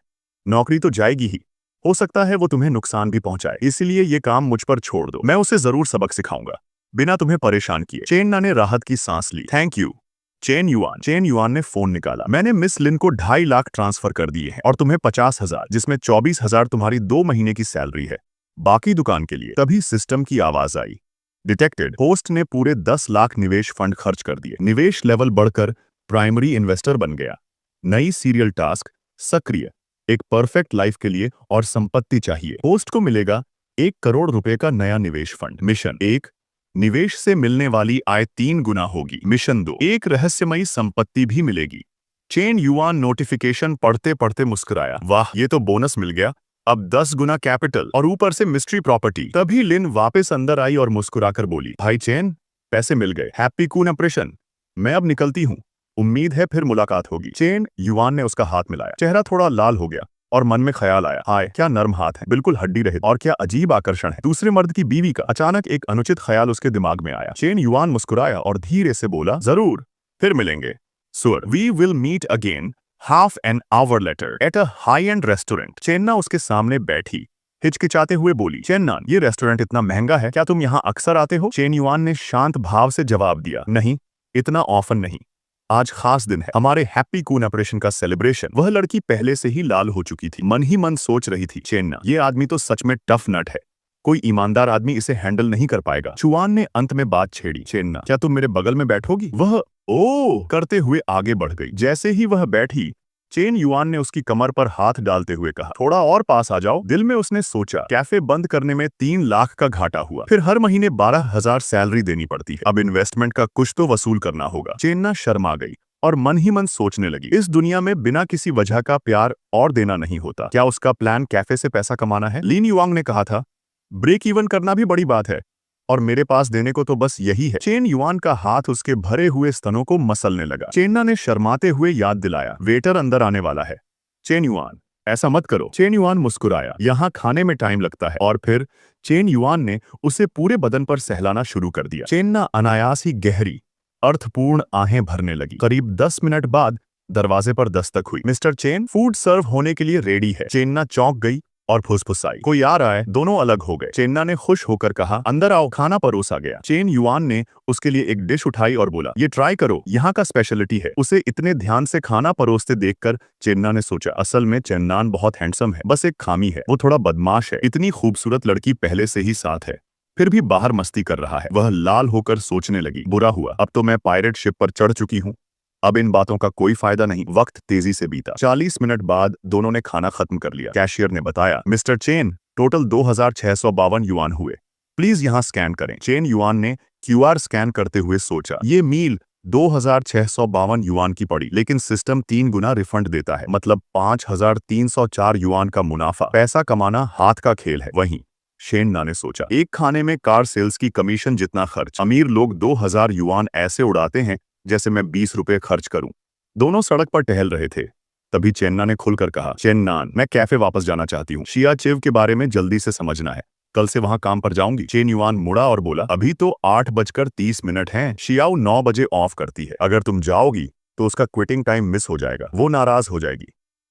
नौकरी तो जाएगी ही, हो सकता है वो तुम्हें नुकसान भी पहुंचाए, इसलिए ये काम मुझ पर छोड़ दो, मैं उसे जरूर सबक सिखाऊंगा बिना तुम्हें परेशान किए। चेन ना ने राहत की सांस ली। थैंक यू चेन युआन ने फोन निकाला। मैंने मिस लिन को 2.5 लाख ट्रांसफर कर दिए हैं और तुम्हें 50,000, जिसमें 24,000 तुम्हारी 2 महीने की सैलरी है, बाकी दुकान के लिए। तभी सिस्टम की आवाज आई, डिटेक्टेड। होस्ट ने पूरे 10 लाख निवेश फंड खर्च कर दिए। निवेश लेवल बढ़कर प्राइमरी इन्वेस्टर बन गया। नई सीरियल टास्क सक्रिय, एक परफेक्ट लाइफ के लिए और संपत्ति चाहिए। होस्ट को मिलेगा 1 करोड़ रुपए का नया निवेश फंड। मिशन 1, निवेश से मिलने वाली आय 3 गुना होगी। मिशन 2, एक रहस्यमयी संपत्ति भी मिलेगी। चेन युआन नोटिफिकेशन पढ़ते पढ़ते मुस्कुराया। वाह, ये तो बोनस मिल गया, अब 10 गुना कैपिटल और ऊपर से मिस्ट्री प्रॉपर्टी। तभी लिन वापस अंदर आई और मुस्कुराकर बोली, भाई चेन, पैसे मिल गए, हैप्पी कून ऑपरेशन, मैं अब निकलती हूँ, उम्मीद है फिर मुलाकात होगी। चेन युआन ने उसका हाथ मिलाया। चेहरा थोड़ा लाल हो गया और मन में ख्याल आया, हाय क्या नर्म हाथ है, बिल्कुल हड्डी रहित, और क्या अजीब आकर्षण है दूसरे मर्द की बीवी का। अचानक एक अनुचित ख्याल उसके दिमाग में आया। चेन युआन मुस्कुराया और धीरे से बोला, जरूर, फिर मिलेंगे sure, we will meet again half an hour later at a high end restaurant. Chenna उसके सामने बैठी हिचकिचाते हुए बोली, चेन्नान, ये रेस्टोरेंट इतना महंगा है, क्या तुम यहाँ अक्सर आते हो? चेन युआन ने शांत भाव से जवाब दिया, नहीं, इतना ऑफन नहीं, आज खास दिन है, हमारे हैप्पी कून ऑपरेशन का सेलिब्रेशन। वह लड़की पहले से ही लाल हो चुकी थी, मन ही मन सोच रही थी, चेन्ना, ये आदमी तो सच में टफ नट है, कोई ईमानदार आदमी इसे हैंडल नहीं कर पाएगा। चुआन ने अंत में बात छेड़ी, चेन्ना, क्या तुम मेरे बगल में बैठोगी? वह ओ करते हुए आगे बढ़ गई। जैसे ही वह बैठी, चेन युआन ने उसकी कमर पर हाथ डालते हुए कहा, थोड़ा और पास आ जाओ। दिल में उसने सोचा, कैफे बंद करने में 3 लाख का घाटा हुआ, फिर हर महीने 12,000 सैलरी देनी पड़ती है, अब इन्वेस्टमेंट का कुछ तो वसूल करना होगा। चेन्ना शर्मा गई और मन ही मन सोचने लगी, इस दुनिया में बिना किसी वजह का प्यार और देना नहीं होता। क्या उसका प्लान कैफे से पैसा कमाना है? लिन युआंग ने कहा था, ब्रेक इवन करना भी बड़ी बात है, और मेरे पास देने को तो बस यही है। चेन युआन का हाथ उसके भरे हुए स्तनों को मसलने लगा। चेन्ना ने शर्माते हुए याद दिलाया, वेटर अंदर आने वाला है। चेन युआन, ऐसा मत करो। चेन युआन मुस्कुराया, यहाँ खाने में टाइम लगता है। और फिर चेन युआन ने उसे पूरे बदन पर सहलाना शुरू कर दिया। चेन्ना अनायास ही गहरी अर्थपूर्ण आहें भरने लगी। करीब 10 मिनट बाद दरवाजे पर दस्तक हुई। मिस्टर चेन, फूड सर्व होने के लिए रेडी है। चेन्ना चौंक गई और फुसफुसाई, कोई आ रहा है। दोनों अलग हो गए। चेन्ना ने खुश होकर कहा, अंदर आओ, खाना परोसा गया। चेन युआन ने उसके लिए एक डिश उठाई और बोला, ये ट्राई करो, यहाँ का स्पेशलिटी है। उसे इतने ध्यान से खाना परोसते देखकर चेन्ना ने सोचा, असल में चेन्नान बहुत हैंडसम है, बस एक खामी है, वो थोड़ा बदमाश है। इतनी खूबसूरत लड़की पहले से ही साथ है, फिर भी बाहर मस्ती कर रहा है। वह लाल होकर सोचने लगी, बुरा हुआ, अब तो मैं पायरेट शिप पर चढ़ चुकी हूँ, अब इन बातों का कोई फायदा नहीं। वक्त तेजी से बीता। 40 मिनट बाद दोनों ने खाना खत्म कर लिया। कैशियर ने बताया, मिस्टर चेन, टोटल 2,652 युआन हुए, प्लीज यहाँ स्कैन करें। चेन युआन ने क्यूआर स्कैन करते हुए सोचा, ये मील 2,652 युआन की पड़ी, लेकिन सिस्टम 3 गुना रिफंड देता है, मतलब 5,304 युआन का मुनाफा। पैसा कमाना हाथ का खेल है। वहीं शेन्ना ने सोचा, एक खाने में कार सेल्स की कमीशन जितना खर्च, अमीर लोग 2,000 युआन ऐसे उड़ाते हैं जैसे मैं 20 रुपए खर्च करूं। दोनों सड़क पर टहल रहे थे। तभी चेन्ना ने खुलकर कहा, चेन्नान, मैं कैफे वापस जाना चाहती हूँ, शिया चिव के बारे में जल्दी से समझना है, कल से वहां काम पर जाऊंगी। चेन युआन मुड़ा और बोला, अभी तो 8:30 हैं, शियाओ 9 बजे ऑफ करती है, अगर तुम जाओगी तो उसका क्विटिंग टाइम मिस हो जाएगा, वो नाराज हो जाएगी,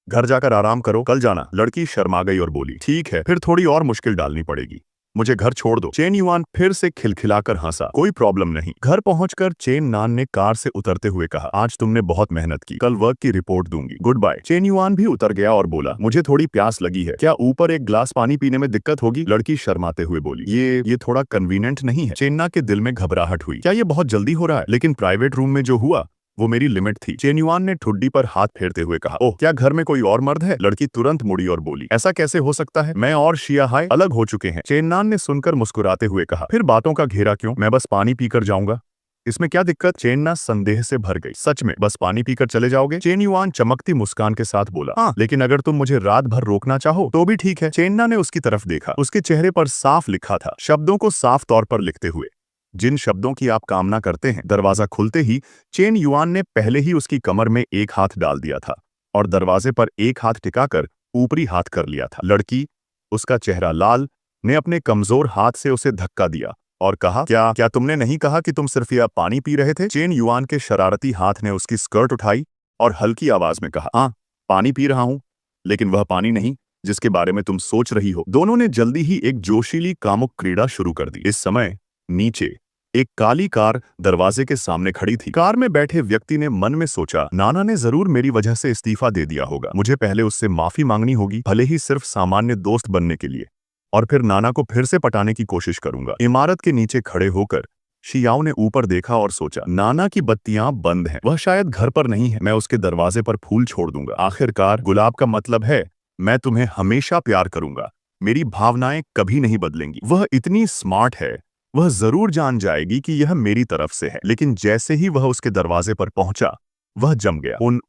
घर जाकर आराम करो, कल जाना। लड़की शर्मा गई और बोली, ठीक है, फिर थोड़ी और मुश्किल डालनी पड़ेगी, मुझे घर छोड़ दो। चेन युआन फिर से खिलखिलाकर हंसा, कोई प्रॉब्लम नहीं। घर पहुंचकर चेन नान ने कार से उतरते हुए कहा, आज तुमने बहुत मेहनत की, कल वर्क की रिपोर्ट दूंगी, गुड बाय। चेन युआन भी उतर गया और बोला, मुझे थोड़ी प्यास लगी है, क्या ऊपर एक ग्लास पानी पीने में दिक्कत होगी? लड़की शर्माते हुए बोली, ये थोड़ा कन्वीनियंट नहीं है। चेन्ना के दिल में घबराहट हुई, क्या ये बहुत जल्दी हो रहा है? लेकिन प्राइवेट रूम में जो हुआ वो मेरी लिमिट थी। चेन युआन ने ठुड्डी पर हाथ फेरते हुए कहा, ओह, क्या घर में कोई और मर्द है? लड़की तुरंत मुड़ी और बोली, ऐसा कैसे हो सकता है, मैं और शिया हाय अलग हो चुके हैं। चेन्नान ने सुनकर मुस्कुराते हुए कहा, फिर बातों का घेरा क्यों, मैं बस पानी पीकर जाऊंगा, इसमें क्या दिक्कत? चेन्ना संदेह से भर गई, सच में बस पानी पीकर चले जाओगे? चेन युआन चमकती मुस्कान के साथ बोला, हाँ, लेकिन अगर तुम मुझे रात भर रोकना चाहो तो भी ठीक है। चेन्ना ने उसकी तरफ देखा, उसके चेहरे पर साफ लिखा था, शब्दों को साफ तौर पर लिखते हुए, जिन शब्दों की आप कामना करते हैं। दरवाजा खुलते ही चेन युआन ने पहले ही उसकी कमर में एक हाथ डाल दिया था और दरवाजे पर एक हाथ टिकाकर ऊपरी हाथ कर लिया था। लड़की, उसका चेहरा लाल, ने अपने कमजोर हाथ से उसे धक्का दिया और कहा, क्या तुमने नहीं कहा कि तुम सिर्फ यह पानी पी रहे थे? चेन युआन के शरारती हाथ ने उसकी स्कर्ट उठाई और हल्की आवाज में कहा, हाँ, पानी पी रहा हूं, लेकिन वह पानी नहीं जिसके बारे में तुम सोच रही हो। दोनों ने जल्दी ही एक जोशीली कामुक क्रीड़ा शुरू कर दी। इस समय नीचे एक काली कार दरवाजे के सामने खड़ी थी। कार में बैठे व्यक्ति ने मन में सोचा, नाना ने जरूर मेरी वजह से इस्तीफा दे दिया होगा। मुझे पहले उससे माफी मांगनी होगी, भले ही सिर्फ सामान्य दोस्त बनने के लिए, और फिर नाना को फिर से पटाने की कोशिश करूंगा। इमारत के नीचे खड़े होकर शियाओ ने ऊपर देखा और सोचा, नाना की बत्तियां बंद हैं, वह शायद घर पर नहीं है। मैं उसके दरवाजे पर फूल छोड़ दूंगा। आखिरकार गुलाब का मतलब है मैं तुम्हें हमेशा प्यार करूंगा, मेरी भावनाएं कभी नहीं बदलेंगी। वह इतनी स्मार्ट है, वह जरूर जान जाएगी कि यह मेरी तरफ से है। लेकिन जैसे ही वह उसके दरवाजे पर पहुंचा, वह जम गया। उन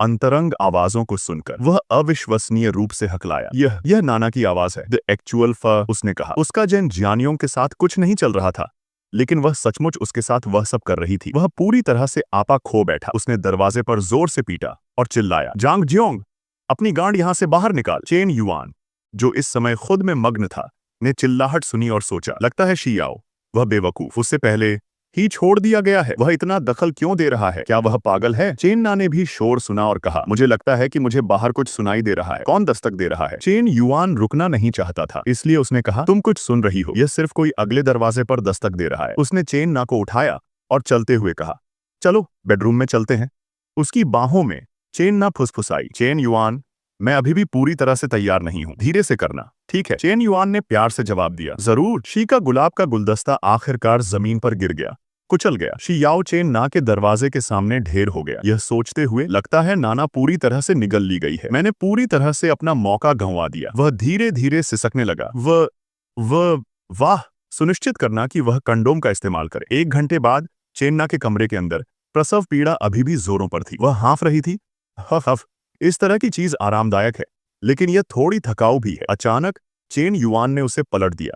अंतरंग आवाजों को सुनकर वह अविश्वसनीय रूप से हकलाया। यह नाना की आवाज है। द एक्चुअल उसने कहा। उसका जैन जियानियों के साथ कुछ नहीं चल रहा था, लेकिन वह सचमुच उसके साथ वह सब कर रही थी। वह पूरी तरह से आपा खो बैठा। उसने दरवाजे पर जोर से पीटा और चिल्लाया, जांग जियोंग, अपनी गांड यहां से बाहर निकाल। चेन युआन, जो इस समय खुद में मग्न था, ने चिल्लाहट सुनी और सोचा, लगता है शियाओ वह बेवकूफ, उससे पहले ही छोड़ दिया गया है। वह इतना दखल क्यों दे रहा है? क्या वह पागल है? चेन ना ने भी शोर सुना और कहा, मुझे लगता है कि मुझे बाहर कुछ सुनाई दे रहा है। कौन दस्तक दे रहा है? चेन युआन रुकना नहीं चाहता था, इसलिए उसने कहा, तुम कुछ सुन रही हो, यह सिर्फ कोई अगले दरवाजे पर दस्तक दे रहा है। उसने चेन ना को उठाया और चलते हुए कहा, चलो बेडरूम में चलते हैं। उसकी बाहों में चेन ना फुसफुसाई, चेन युआन, मैं अभी भी पूरी तरह से तैयार नहीं हूँ, धीरे से करना, ठीक है? चेन युआन ने प्यार से जवाब दिया, जरूर। शी का गुलाब का गुलदस्ता आखिरकार जमीन पर गिर गया, कुचल गया। शियाओ चेन ना के दरवाजे के सामने ढेर हो गया। यह सोचते हुए, लगता है नाना पूरी तरह से निगल ली गई है, मैंने पूरी तरह से अपना मौका गंवा दिया। वह धीरे धीरे सिसकने लगा। वाह, सुनिश्चित करना कि वह कंडोम का इस्तेमाल करे। 1 घंटे बाद चेन्ना के कमरे के अंदर प्रसव पीड़ा अभी भी जोरों पर थी। वह हाँफ रही थी। हफ, इस तरह की चीज आरामदायक है, लेकिन यह थोड़ी थकाऊ भी है। अचानक चेन युआन ने उसे पलट दिया,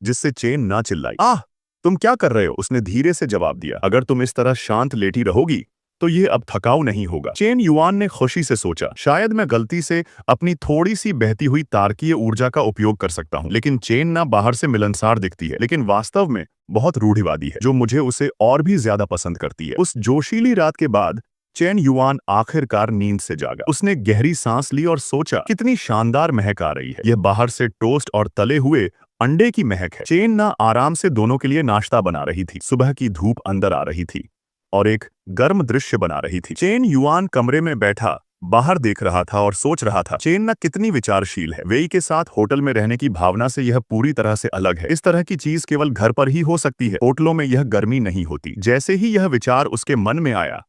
जिससे चेन ना चिल्लाई। आह, तुम क्या कर रहे हो? उसने धीरे से जवाब दिया, अगर तुम इस तरह शांत लेटी रहोगी तो ये अब थकाऊ नहीं होगा। चेन युआन ने खुशी से सोचा, शायद मैं गलती से अपनी थोड़ी सी बहती हुई तारकीय ऊर्जा का उपयोग कर सकता हूँ। लेकिन चेन ना बाहर से मिलनसार दिखती है, लेकिन वास्तव में बहुत रूढ़िवादी है, जो मुझे उसे और भी ज्यादा पसंद करती है। उस जोशीली रात के बाद चेन युआन आखिरकार नींद से जागा। उसने गहरी सांस ली और सोचा, कितनी शानदार महक आ रही है। यह बाहर से टोस्ट और तले हुए अंडे की महक है। चेन ना आराम से दोनों के लिए नाश्ता बना रही थी। सुबह की धूप अंदर आ रही थी और एक गर्म दृश्य बना रही थी। चेन युआन कमरे में बैठा बाहर देख रहा था और सोच रहा था, चेन ना कितनी विचारशील है। वेई के साथ होटल में रहने की भावना से यह पूरी तरह से अलग है। इस तरह की चीज केवल घर पर ही हो सकती है, होटलों में यह गर्मी नहीं होती। जैसे ही यह विचार उसके मन में आया,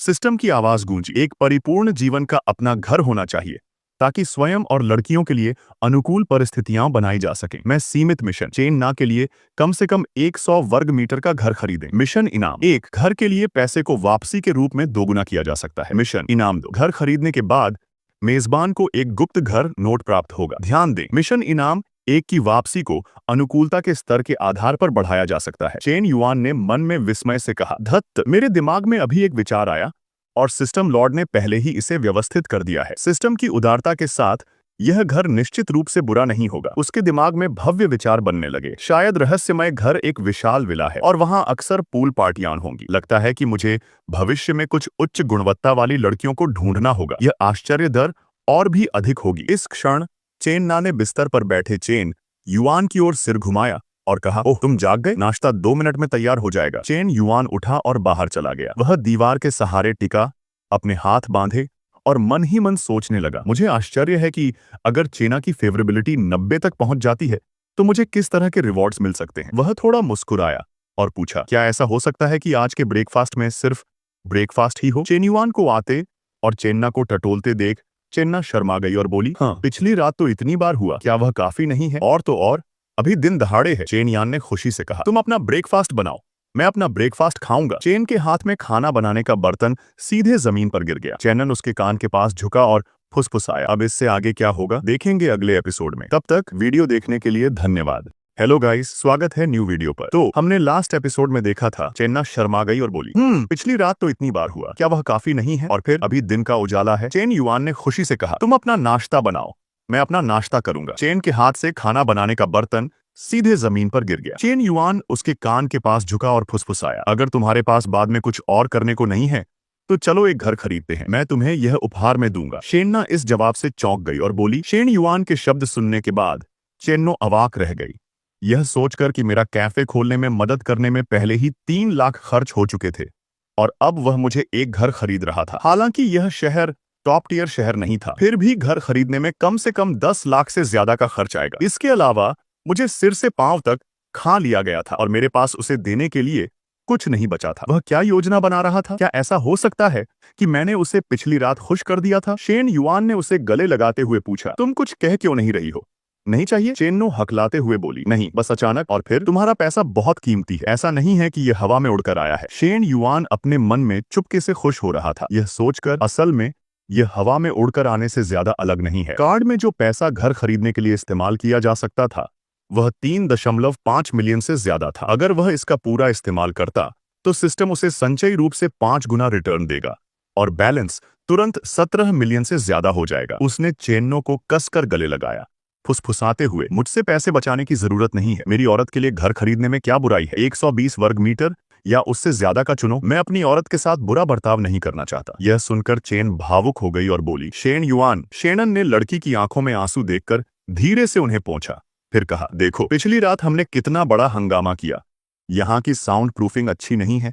सिस्टम की आवाज गूंजी, एक परिपूर्ण जीवन का अपना घर होना चाहिए, ताकि स्वयं और लड़कियों के लिए अनुकूल परिस्थितियां बनाई जा सकें। मैं सीमित मिशन, चेन ना के लिए कम से कम 100 वर्ग मीटर का घर खरीदें। मिशन इनाम 1, घर के लिए पैसे को वापसी के रूप में दोगुना किया जा सकता है। मिशन इनाम 2, घर खरीदने के बाद मेजबान को एक गुप्त घर नोट प्राप्त होगा। ध्यान दें, मिशन इनाम 1 की वापसी को अनुकूलता के स्तर के आधार पर बढ़ाया जा सकता है। चेन युआन ने मन में विस्मय से कहा, धत्त, मेरे दिमाग में अभी एक विचार आया और सिस्टम लॉर्ड ने पहले ही इसे व्यवस्थित कर दिया है। सिस्टम की उदारता के साथ यह घर निश्चित रूप से बुरा नहीं होगा। उसके दिमाग में भव्य विचार बनने लगे। शायद रहस्यमय घर एक विशाल विला है और वहां अक्सर पूल पार्टियां होंगी। लगता है कि मुझे भविष्य में कुछ उच्च गुणवत्ता वाली लड़कियों को ढूंढना होगा। यह आश्चर्य दर और भी अधिक होगी। इस क्षण चेन ना ने बिस्तर पर बैठे चेन युआन की ओर सिर घुमाया और कहा, ओह, तुम जाग गए? नाश्ता 2 मिनट में तैयार हो जाएगा। चेन युआन उठा और बाहर चला गया। वह दीवार के सहारे टिका, अपने हाथ बांधे और मन ही मन सोचने लगा, मुझे आश्चर्य है कि अगर चेना की फेवरेबिलिटी 90 तक पहुंच जाती है तो मुझे किस तरह के रिवॉर्ड्स मिल सकते हैं। वह थोड़ा मुस्कुराया और पूछा, क्या ऐसा हो सकता है कि आज के ब्रेकफास्ट में सिर्फ ब्रेकफास्ट ही हो? चेन युआन को आते और चेन्ना को टटोलते देख चेन्ना शर्मा गई और बोली, हाँ, पिछली रात तो इतनी बार हुआ, क्या वह काफी नहीं है? और तो और अभी दिन दहाड़े है। चेन यान ने खुशी से कहा, तुम अपना ब्रेकफास्ट बनाओ, मैं अपना ब्रेकफास्ट खाऊंगा। चेन के हाथ में खाना बनाने का बर्तन सीधे जमीन पर गिर गया। चेनन उसके कान के पास झुका और फुसफुसाया। अब इससे आगे क्या होगा देखेंगे अगले एपिसोड में। तब तक वीडियो देखने के लिए धन्यवाद। हेलो गाइस, स्वागत है न्यू वीडियो पर। तो हमने लास्ट एपिसोड में देखा था चेन्ना शर्मा गई और बोली, पिछली रात तो इतनी बार हुआ, क्या वह काफी नहीं है? और फिर अभी दिन का उजाला है। चेन युआन ने खुशी से कहा, तुम अपना नाश्ता बनाओ, मैं अपना नाश्ता करूंगा। चेन के हाथ से खाना बनाने का बर्तन सीधे जमीन पर गिर गया। चेन युआन उसके कान के पास झुका और फुसफुसाया, अगर तुम्हारे पास बाद में कुछ और करने को नहीं है तो चलो एक घर खरीदते हैं, मैं तुम्हें यह उपहार में दूंगा। शेन्ना इस जवाब से चौंक गई और बोली। शेन युआन के शब्द सुनने के बाद चेन्नो अवाक रह गई, यह सोचकर कि मेरा कैफे खोलने में मदद करने में पहले ही 3 लाख खर्च हो चुके थे और अब वह मुझे एक घर खरीद रहा था। हालांकि यह शहर टॉप टियर शहर नहीं था, फिर भी घर खरीदने में कम से कम 10 लाख से ज्यादा का खर्च आएगा। इसके अलावा मुझे सिर से पांव तक खा लिया गया था और मेरे पास उसे देने के लिए कुछ नहीं बचा था। वह क्या योजना बना रहा था? क्या ऐसा हो सकता है कि मैंने उसे पिछली रात खुश कर दिया था? शेन युआन ने उसे गले लगाते हुए पूछा, तुम कुछ कह क्यों नहीं रही हो? नहीं चाहिए? चेन्नो हकलाते हुए बोली, नहीं, बस अचानक। और फिर? तुम्हारा पैसा बहुत कीमती है, ऐसा नहीं है कि यह हवा में उड़कर आया है। शेन युआन अपने मन में चुपके से खुश हो रहा था, यह सोचकर असल में यह हवा में उड़कर आने से ज्यादा अलग नहीं है। कार्ड में जो पैसा घर खरीदने के लिए इस्तेमाल किया जा सकता था वह 3.5 मिलियन से ज्यादा था। अगर वह इसका पूरा इस्तेमाल करता तो सिस्टम उसे संचयी रूप से 5 गुना रिटर्न देगा और बैलेंस तुरंत 17 मिलियन से ज्यादा हो जाएगा। उसने चेन्नो को कसकर गले लगाया, फुसफुसाते हुए, मुझसे पैसे बचाने की जरूरत नहीं है। मेरी औरत के लिए घर खरीदने में क्या बुराई है? 120 वर्ग मीटर या उससे ज्यादा का चुनो। मैं अपनी औरत के साथ बुरा बर्ताव नहीं करना चाहता। यह सुनकर चेन भावुक हो गई और बोली, शेन युआन। शेनन ने लड़की की आंखों में आंसू देखकर धीरे से उन्हें पोंछा, फिर कहा, देखो, पिछली रात हमने कितना बड़ा हंगामा किया। यहाँ की साउंड प्रूफिंग अच्छी नहीं है,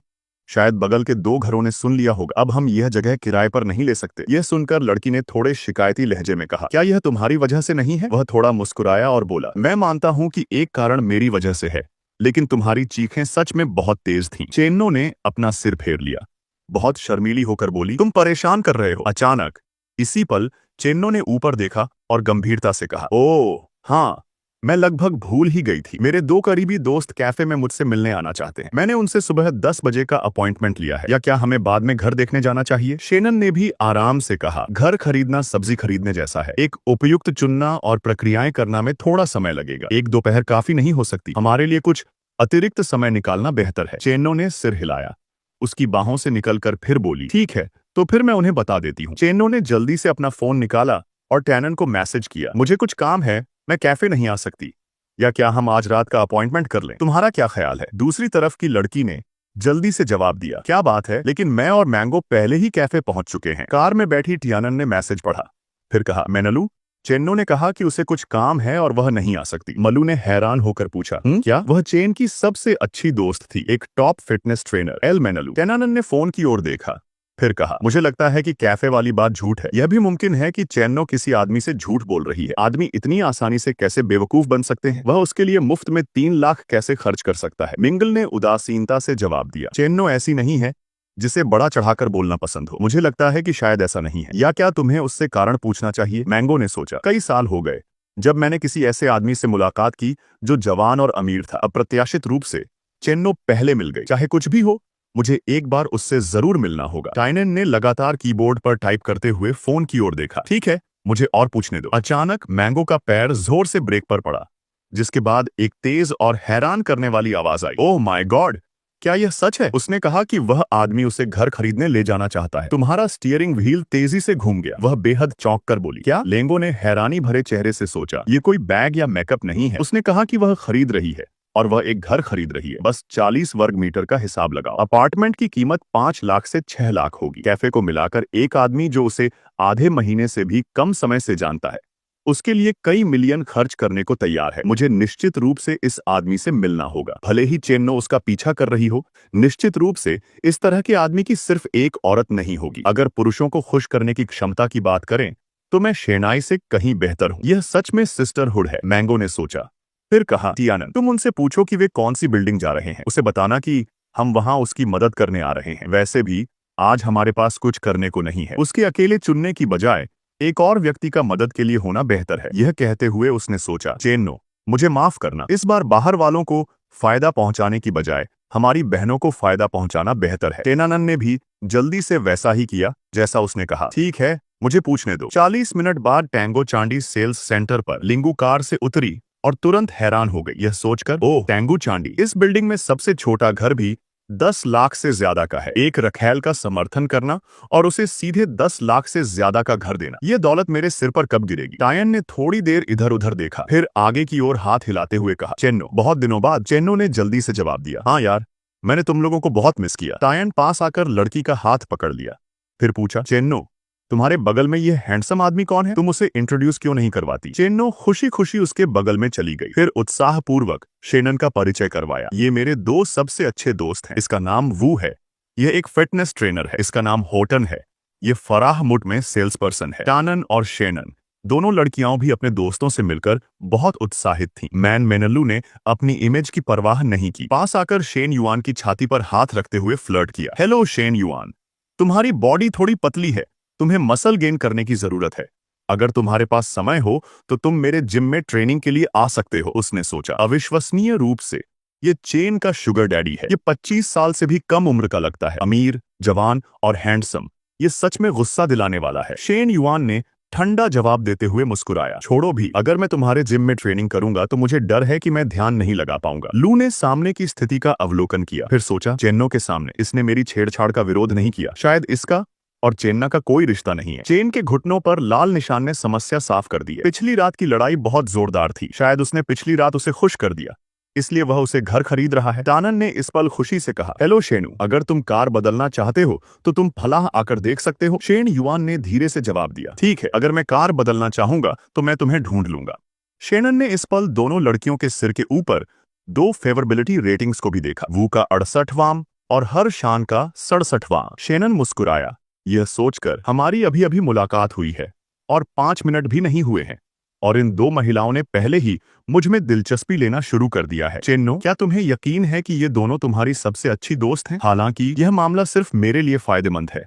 शायद बगल के 2 घरों ने सुन लिया होगा। अब हम यह जगह किराए पर नहीं ले सकते। यह सुनकर लड़की ने थोड़े शिकायती लहजे में कहा, क्या यह तुम्हारी वजह से नहीं है? वह थोड़ा मुस्कुराया और बोला, मैं मानता हूं कि एक कारण मेरी वजह से है, लेकिन तुम्हारी चीखें सच में बहुत तेज थीं। चेन्नो ने अपना सिर फेर लिया, बहुत शर्मीली होकर बोली, तुम परेशान कर रहे हो। अचानक इसी पल चेन्नो ने ऊपर देखा और गंभीरता से कहा, ओह हाँ, मैं लगभग भूल ही गई थी। मेरे 2 करीबी दोस्त कैफे में मुझसे मिलने आना चाहते हैं। मैंने उनसे सुबह 10 बजे का अपॉइंटमेंट लिया है। या क्या हमें बाद में घर देखने जाना चाहिए? शेनन ने भी आराम से कहा, घर खरीदना सब्जी खरीदने जैसा है। एक उपयुक्त चुनना और प्रक्रियाएं करना में थोड़ा समय लगेगा। एक दोपहर काफी नहीं हो सकती। हमारे लिए कुछ अतिरिक्त समय निकालना बेहतर है। चेन्नो ने सिर हिलाया, उसकी बाहों से निकलकर फिर बोली, ठीक है, तो फिर मैं उन्हें बता देती हूँ। चेन्नो ने जल्दी से अपना फोन निकाला और टैनन को मैसेज किया, मुझे कुछ काम है, मैं कैफे नहीं आ सकती। या क्या हम आज रात का अपॉइंटमेंट कर लें? तुम्हारा क्या ख्याल है? दूसरी तरफ की लड़की ने जल्दी से जवाब दिया, क्या बात है, लेकिन मैं और मैंगो पहले ही कैफे पहुंच चुके हैं। कार में बैठी टियानन ने मैसेज पढ़ा, फिर कहा, मेनलू। चेन्नो ने कहा कि उसे कुछ काम है और वह नहीं आ सकती। मलू ने हैरान होकर पूछा, क्या? वह चेन की सबसे अच्छी दोस्त थी, एक टॉप फिटनेस ट्रेनर, एल मेनलू। टेनानन ने फोन की ओर देखा, फिर कहा, मुझे लगता है कि कैफे वाली बात झूठ है। यह भी मुमकिन है कि चेन्नो किसी आदमी से झूठ बोल रही है। आदमी इतनी आसानी से कैसे बेवकूफ बन सकते हैं? वह उसके लिए मुफ्त में 3 लाख कैसे खर्च कर सकता है? मिंगल ने उदासीनता से जवाब दिया, चेन्नो ऐसी नहीं है जिसे बड़ा चढ़ाकर बोलना पसंद हो। मुझे लगता है कि शायद ऐसा नहीं है। या क्या तुम्हें उससे कारण पूछना चाहिए? मैंगो ने सोचा, कई साल हो गए जब मैंने किसी ऐसे आदमी से मुलाकात की जो जवान और अमीर था। अप्रत्याशित रूप से चेन्नो पहले मिल गई। चाहे कुछ भी हो, मुझे एक बार उससे जरूर मिलना होगा। टाइनन ने लगातार कीबोर्ड पर टाइप करते हुए फोन की ओर देखा, ठीक है, मुझे और पूछने दो। अचानक मैंगो का पैर जोर से ब्रेक पर पड़ा, जिसके बाद एक तेज और हैरान करने वाली आवाज आई, ओह माय गॉड, क्या यह सच है? उसने कहा कि वह आदमी उसे घर खरीदने ले जाना चाहता है। तुम्हारा स्टीयरिंग व्हील तेजी से घूम गया। वह बेहद चौंक कर बोली, क्या? लेंगो ने हैरानी भरे चेहरे से सोचा, ये कोई बैग या मेकअप नहीं है। उसने कहा कि वह खरीद रही है और वह एक घर खरीद रही है। बस 40 वर्ग मीटर का हिसाब लगाओ। अपार्टमेंट की कीमत 5 लाख से 6 लाख होगी। कैफे को मिलाकर एक आदमी जो उसे आधे महीने से भी कम समय से जानता है, उसके लिए कई मिलियन खर्च करने को तैयार है। मुझे निश्चित रूप से इस आदमी से मिलना होगा, भले ही चेन्नो उसका पीछा कर रही हो। निश्चित रूप से इस तरह के आदमी की सिर्फ एक औरत नहीं होगी। अगर पुरुषों को खुश करने की क्षमता की बात करें तो मैं शेनाई से कहीं बेहतर हूँ। यह सच में सिस्टरहुड है, मैंगो ने सोचा। फिर कहा, टियानन, तुम उनसे पूछो कि वे कौन सी बिल्डिंग जा रहे हैं। उसे बताना कि हम वहां उसकी मदद करने आ रहे हैं। वैसे भी आज हमारे पास कुछ करने को नहीं है। उसके अकेले चुनने की बजाय एक और व्यक्ति का मदद के लिए होना बेहतर है। यह कहते हुए उसने सोचा, चेन्नो, मुझे माफ करना, इस बार बाहर वालों को फायदा पहुंचाने की बजाय हमारी बहनों को फायदा पहुंचाना बेहतर है। टेनानन ने भी जल्दी से वैसा ही किया जैसा उसने कहा। ठीक है, मुझे पूछने दो। 40 मिनट बाद टैंगो चांडी सेल्स सेंटर पर लिंगू कार से उतरी और तुरंत हैरान हो गई, यह सोचकर, ओह टैंगू चांडी, इस बिल्डिंग में सबसे छोटा घर भी 10 लाख से ज्यादा का है। एक रखैल का समर्थन करना और उसे सीधे 10 लाख से ज्यादा का घर देना, यह दौलत मेरे सिर पर कब गिरेगी? टायन ने थोड़ी देर इधर उधर देखा, फिर आगे की ओर हाथ हिलाते हुए कहा, चेन्नो। बहुत दिनों बाद चेन्नो ने जल्दी से जवाब दिया, हाँ यार, मैंने तुम लोगों को बहुत मिस किया। टायन पास आकर लड़की का हाथ पकड़ लिया, फिर पूछा, चेन्नो, तुम्हारे बगल में ये हैंडसम आदमी कौन है? तुम उसे इंट्रोड्यूस क्यों नहीं करवाती? चेन्नो खुशी खुशी उसके बगल में चली गई, फिर उत्साहपूर्वक शेनन का परिचय करवाया। ये मेरे दो सबसे अच्छे दोस्त हैं। इसका नाम वू है, यह एक फिटनेस ट्रेनर है। इसका नाम होटन है, ये फराह मुट में सेल्स पर्सन है। टानन और शेनन दोनों लड़कियां भी अपने दोस्तों से मिलकर बहुत उत्साहित थीं। मैन मेनलू ने अपनी इमेज की परवाह नहीं की। पास आकर शेन युआन की छाती पर हाथ रखते हुए फ्लर्ट किया। हेलो शेन युआन, तुम्हारी बॉडी थोड़ी पतली है, तुम्हें मसल गेन करने की जरूरत है। अगर तुम्हारे पास समय हो तो तुम मेरे जिम में ट्रेनिंग के लिए आ सकते हो। उसने सोचा, अविश्वसनीय रूप से ये चेन का शुगर डैडी है। ये 25 साल से भी कम उम्र का लगता है, अमीर, जवान और हैंडसम। ये सच में गुस्सा दिलाने वाला है। शेन युआन ने ठंडा जवाब देते हुए मुस्कुराया। छोड़ो भी, अगर मैं तुम्हारे जिम में ट्रेनिंग करूंगा तो मुझे डर है कि मैं ध्यान नहीं लगा पाऊंगा। लू ने सामने की स्थिति का अवलोकन किया, फिर सोचा, चेन्नो के सामने इसने मेरी छेड़छाड़ का विरोध नहीं किया, शायद इसका और चेन्ना का कोई रिश्ता नहीं है। चेन के घुटनों पर लाल निशान ने समस्या साफ कर दी है। पिछली रात की लड़ाई बहुत जोरदार थी, शायद उसने पिछली रात उसे खुश कर दिया, इसलिए वह उसे घर खरीद रहा है। टानन ने इस पल खुशी से कहा, हेलो शेनू, अगर तुम कार बदलना चाहते हो तो तुम फलाह आकर देख सकते हो। शेन युआन ने धीरे से जवाब दिया, ठीक है, अगर मैं कार बदलना चाहूंगा तो मैं तुम्हें ढूंढ लूंगा। शेनन ने इस पल दोनों लड़कियों के सिर के ऊपर दो फेवरेबिलिटी रेटिंग्स को भी देखा, वू का 68वां और हर शान का 67वां। शेनन मुस्कुराया, यह सोचकर हमारी अभी अभी मुलाकात हुई है और 5 मिनट भी नहीं हुए हैं और इन दो महिलाओं ने पहले ही मुझ में दिलचस्पी लेना शुरू कर दिया है। चेन्नो, क्या तुम्हें यकीन है कि ये दोनों तुम्हारी सबसे अच्छी दोस्त हैं? हालांकि यह मामला सिर्फ मेरे लिए फायदेमंद है,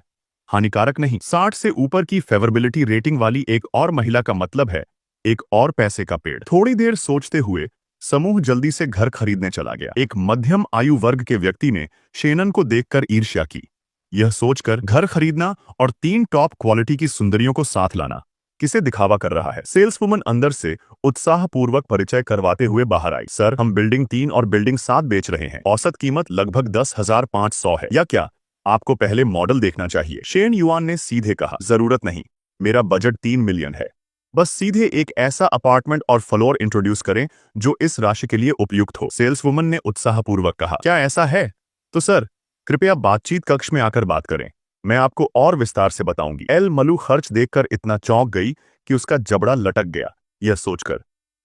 हानिकारक नहीं। 60 से ऊपर की फेवरेबिलिटी रेटिंग वाली एक और महिला का मतलब है एक और पैसे का पेड़। थोड़ी देर सोचते हुए समूह जल्दी से घर खरीदने चला गया। एक मध्यम आयु वर्ग के व्यक्ति ने शेनन को देखकर ईर्ष्या की। यह सोचकर घर खरीदना और 3 टॉप क्वालिटी की सुंदरियों को साथ लाना किसे दिखावा कर रहा है। सेल्सवुमन अंदर से उत्साहपूर्वक परिचय करवाते हुए बाहर आई। सर, हम बिल्डिंग 3 और बिल्डिंग 7 बेच रहे हैं। औसत कीमत लगभग 10,500 है। या क्या आपको पहले मॉडल देखना चाहिए? शेन युआन ने सीधे कहा, जरूरत नहीं, मेरा बजट 3 मिलियन है। बस सीधे एक ऐसा अपार्टमेंट और फ्लोर इंट्रोड्यूस करें जो इस राशि के लिए उपयुक्त हो। सेल्सवुमन ने उत्साहपूर्वक कहा, क्या ऐसा है? तो सर, कृपया बातचीत कक्ष में आकर बात करें, मैं आपको और विस्तार से बताऊंगी। एल मलू खर्च देखकर इतना चौंक गई कि उसका जबड़ा लटक गया। यह सोचकर,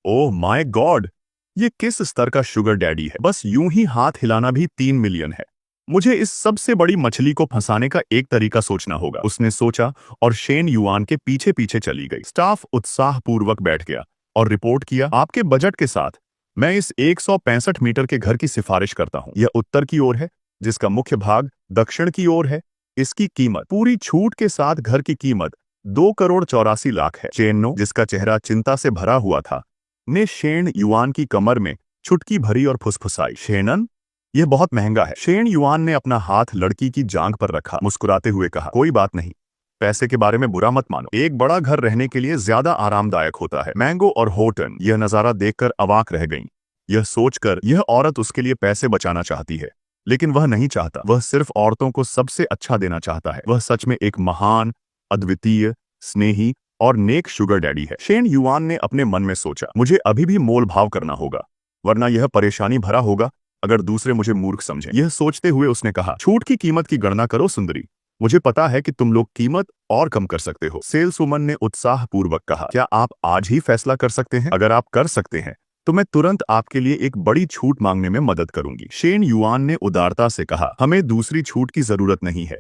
ओह माय गॉड, ये किस स्तर का शुगर डैडी है? बस यूं ही हाथ हिलाना भी 3 मिलियन है। मुझे इस सबसे बड़ी मछली को फंसाने का एक तरीका सोचना होगा। उसने सोचा और शेन युआन के पीछे पीछे चली गई। स्टाफ उत्साहपूर्वक बैठ गया और रिपोर्ट किया, आपके बजट के साथ मैं इस 165 मीटर के घर की सिफारिश करता हूं। यह उत्तर की ओर है, जिसका मुख्य भाग दक्षिण की ओर है। इसकी कीमत पूरी छूट के साथ घर की कीमत 2,84,00,000 है। चेन्नो, जिसका चेहरा चिंता से भरा हुआ था, ने शेन युआन की कमर में चुटकी भरी और फुसफुसाई, शेनन, यह बहुत महंगा है। शेन युआन ने अपना हाथ लड़की की जांघ पर रखा, मुस्कुराते हुए कहा, कोई बात नहीं, पैसे के बारे में बुरा मत मानो, एक बड़ा घर रहने के लिए ज्यादा आरामदायक होता है। मैंगो और होटन यह नजारा देखकर अवाक रह गईं। यह सोचकर यह औरत उसके लिए पैसे बचाना चाहती है, लेकिन वह नहीं चाहता। वह सिर्फ औरतों को सबसे अच्छा देना चाहता है। वह सच में एक महान, अद्वितीय, स्नेही और नेक शुगर डैडी है। शेन युआन ने अपने मन में सोचा, मुझे अभी भी मोल भाव करना होगा, वरना यह परेशानी भरा होगा अगर दूसरे मुझे मूर्ख समझें। यह सोचते हुए उसने कहा, छूट की कीमत की गणना करो सुंदरी, मुझे पता है कि तुम लोग कीमत और कम कर सकते हो। सेल्सवुमन ने उत्साहपूर्वक कहा, क्या आप आज ही फैसला कर सकते हैं? अगर आप कर सकते हैं तो मैं तुरंत आपके लिए एक बड़ी छूट मांगने में मदद करूंगी। शेन युआन ने उदारता से कहा, हमें दूसरी छूट की जरूरत नहीं है,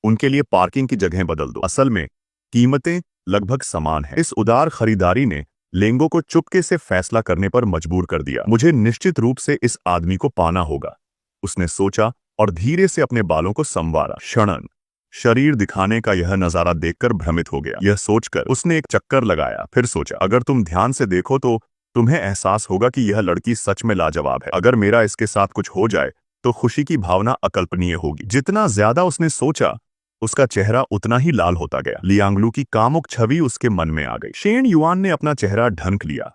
उनके लिए पार्किंग की जगह बदल दो। असल में कीमतें लगभग समान हैं। इस उदार खरीदारी ने लेंगो को चुपके से फैसला करने पर मजबूर कर दिया। मुझे निश्चित रूप से इस आदमी को पाना होगा, उसने सोचा और धीरे से अपने बालों को संवारा। क्षणन शरीर दिखाने का यह नजारा देखकर भ्रमित हो गया। यह सोचकर उसने एक चक्कर लगाया, फिर सोचा, अगर तुम ध्यान से देखो तो तुम्हें एहसास होगा कि यह लड़की सच में लाजवाब है। अगर मेरा इसके साथ कुछ हो जाए तो खुशी की भावना अकल्पनीय होगी। जितना ज्यादा उसने सोचा, उसका चेहरा उतना ही लाल होता गया। लियांगलू की कामुक छवि उसके मन में आ गई। शेन युआन ने अपना चेहरा ढंक लिया,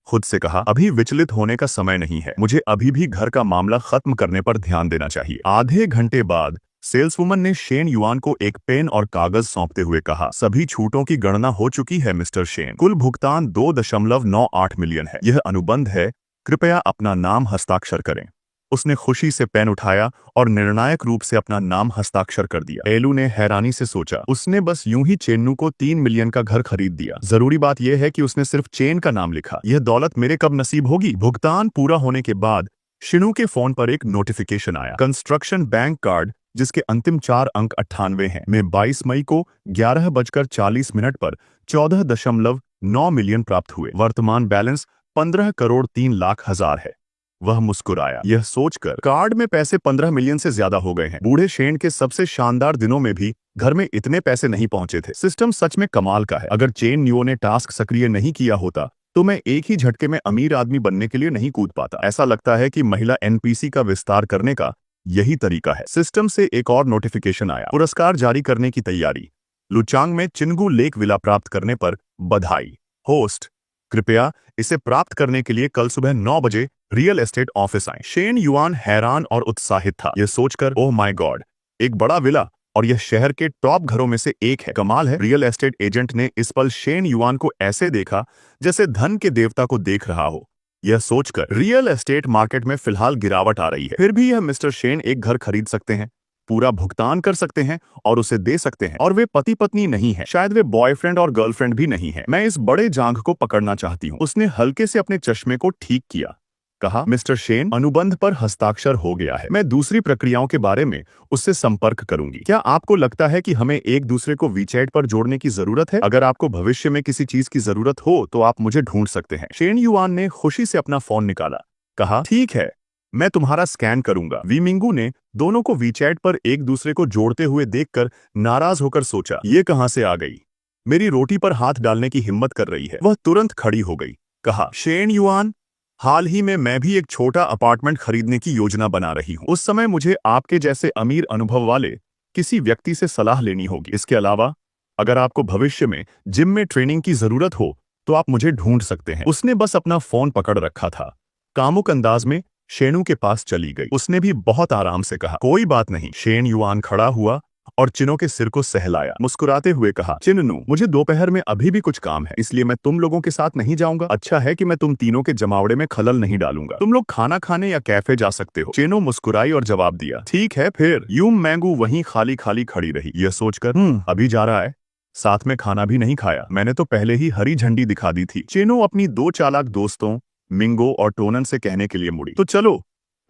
खुद से कहा, अभी विचलित होने का समय नहीं है, मुझे अभी भी घर का मामला खत्म करने पर ध्यान देना चाहिए। आधे घंटे बाद सेल्सवुमन ने शेन युआन को एक पेन और कागज सौंपते हुए कहा, सभी छूटों की गणना हो चुकी है मिस्टर शेन, कुल भुगतान 2.98 मिलियन है। यह अनुबंध है, कृपया अपना नाम हस्ताक्षर करें। उसने खुशी से पेन उठाया और निर्णायक रूप से अपना नाम हस्ताक्षर कर दिया। एलू ने हैरानी से सोचा, उसने बस यूं ही चेन्नू को 3 मिलियन का घर खरीद दिया। जरूरी बात यह है कि उसने सिर्फ चेन का नाम लिखा। यह दौलत मेरे कब नसीब होगी? भुगतान पूरा होने के बाद शिनू के फोन पर एक नोटिफिकेशन आया। कंस्ट्रक्शन बैंक कार्ड, जिसके अंतिम 4 अंक 98 हैं, में 22 मई को 11:40 पर 14.9 मिलियन प्राप्त हुए। वर्तमान बैलेंस 15 करोड़ 3 लाख हजार है। वह मुस्कुराया, यह सोचकर कार्ड में पैसे 15 मिलियन से ज्यादा हो गए हैं। बूढ़े शेन के सबसे शानदार दिनों में भी घर में इतने पैसे नहीं पहुंचे थे। सिस्टम सच में कमाल का है। अगर चेन न्यूओ ने टास्क सक्रिय नहीं किया होता तो मैं एक ही झटके में अमीर आदमी बनने के लिए नहीं कूद पाता। ऐसा लगता है कि महिला एनपीसी का विस्तार करने का यही तरीका है। सिस्टम से एक और नोटिफिकेशन आया, पुरस्कार जारी करने की तैयारी। लुचांग में चिंगू लेक विला प्राप्त करने पर बधाई। होस्ट, कृपया इसे प्राप्त करने के लिए कल सुबह 9 बजे रियल एस्टेट ऑफिस आएं। शेन युआन हैरान और उत्साहित था, यह सोचकर, ओह माय गॉड, एक बड़ा विला, और यह शहर के टॉप घरों में से एक है। कमाल है। रियल एस्टेट एजेंट ने इस पल शेन युआन को ऐसे देखा जैसे धन के देवता को देख रहा हो। यह सोचकर रियल एस्टेट मार्केट में फिलहाल गिरावट आ रही है, फिर भी यह मिस्टर शेन एक घर खरीद सकते हैं, पूरा भुगतान कर सकते हैं और उसे दे सकते हैं, और वे पति पत्नी नहीं है, शायद वे बॉयफ्रेंड और गर्लफ्रेंड भी नहीं है। मैं इस बड़े जांघ को पकड़ना चाहती हूँ। उसने हल्के से अपने चश्मे को ठीक किया, कहा, मिस्टर शेन, अनुबंध पर हस्ताक्षर हो गया है। मैं दूसरी प्रक्रियाओं के बारे में उससे संपर्क करूंगी। क्या आपको लगता है कि हमें एक दूसरे को वीचैट पर जोड़ने की जरूरत है? अगर आपको भविष्य में किसी चीज की जरूरत हो तो आप मुझे ढूंढ सकते हैं। शेन युआन ने खुशी से अपना फोन निकाला, कहा, ठीक है, मैं तुम्हारा स्कैन करूंगा। वीमिंगू ने दोनों को वीचैट पर एक दूसरे को जोड़ते हुए देखकर नाराज होकर सोचा, ये कहां से आ गई? मेरी रोटी पर हाथ डालने की हिम्मत कर रही है। वह तुरंत खड़ी हो गई, कहा, शेन युआन, हाल ही में मैं भी एक छोटा अपार्टमेंट खरीदने की योजना बना रही हूँ। उस समय मुझे आपके जैसे अमीर अनुभव वाले किसी व्यक्ति से सलाह लेनी होगी। इसके अलावा अगर आपको भविष्य में जिम में ट्रेनिंग की जरूरत हो तो आप मुझे ढूंढ सकते हैं। उसने बस अपना फोन पकड़ रखा था। कामुक अंदाज में शेनू के पास चली गई। उसने भी बहुत आराम से कहा, कोई बात नहीं। शेन युआन खड़ा हुआ और चिनो के सिर को सहलाया, मुस्कुराते हुए कहा, चिन्नू, मुझे दोपहर में अभी भी कुछ काम है, इसलिए मैं तुम लोगों के साथ नहीं जाऊंगा। अच्छा है कि मैं तुम तीनों के जमावड़े में खलल नहीं डालूंगा। तुम लोग खाना खाने या कैफे जा सकते हो। चिनो मुस्कुराई और जवाब दिया, ठीक है। फिर यूम मैंगू वहीं खाली खाली खड़ी रही, यह सोचकर, अभी जा रहा है, साथ में खाना भी नहीं खाया। मैंने तो पहले ही हरी झंडी दिखा दी थी। चिनो अपनी 2 चालाक दोस्तों मिंगो और टोनन से कहने के लिए मुड़ी, तो चलो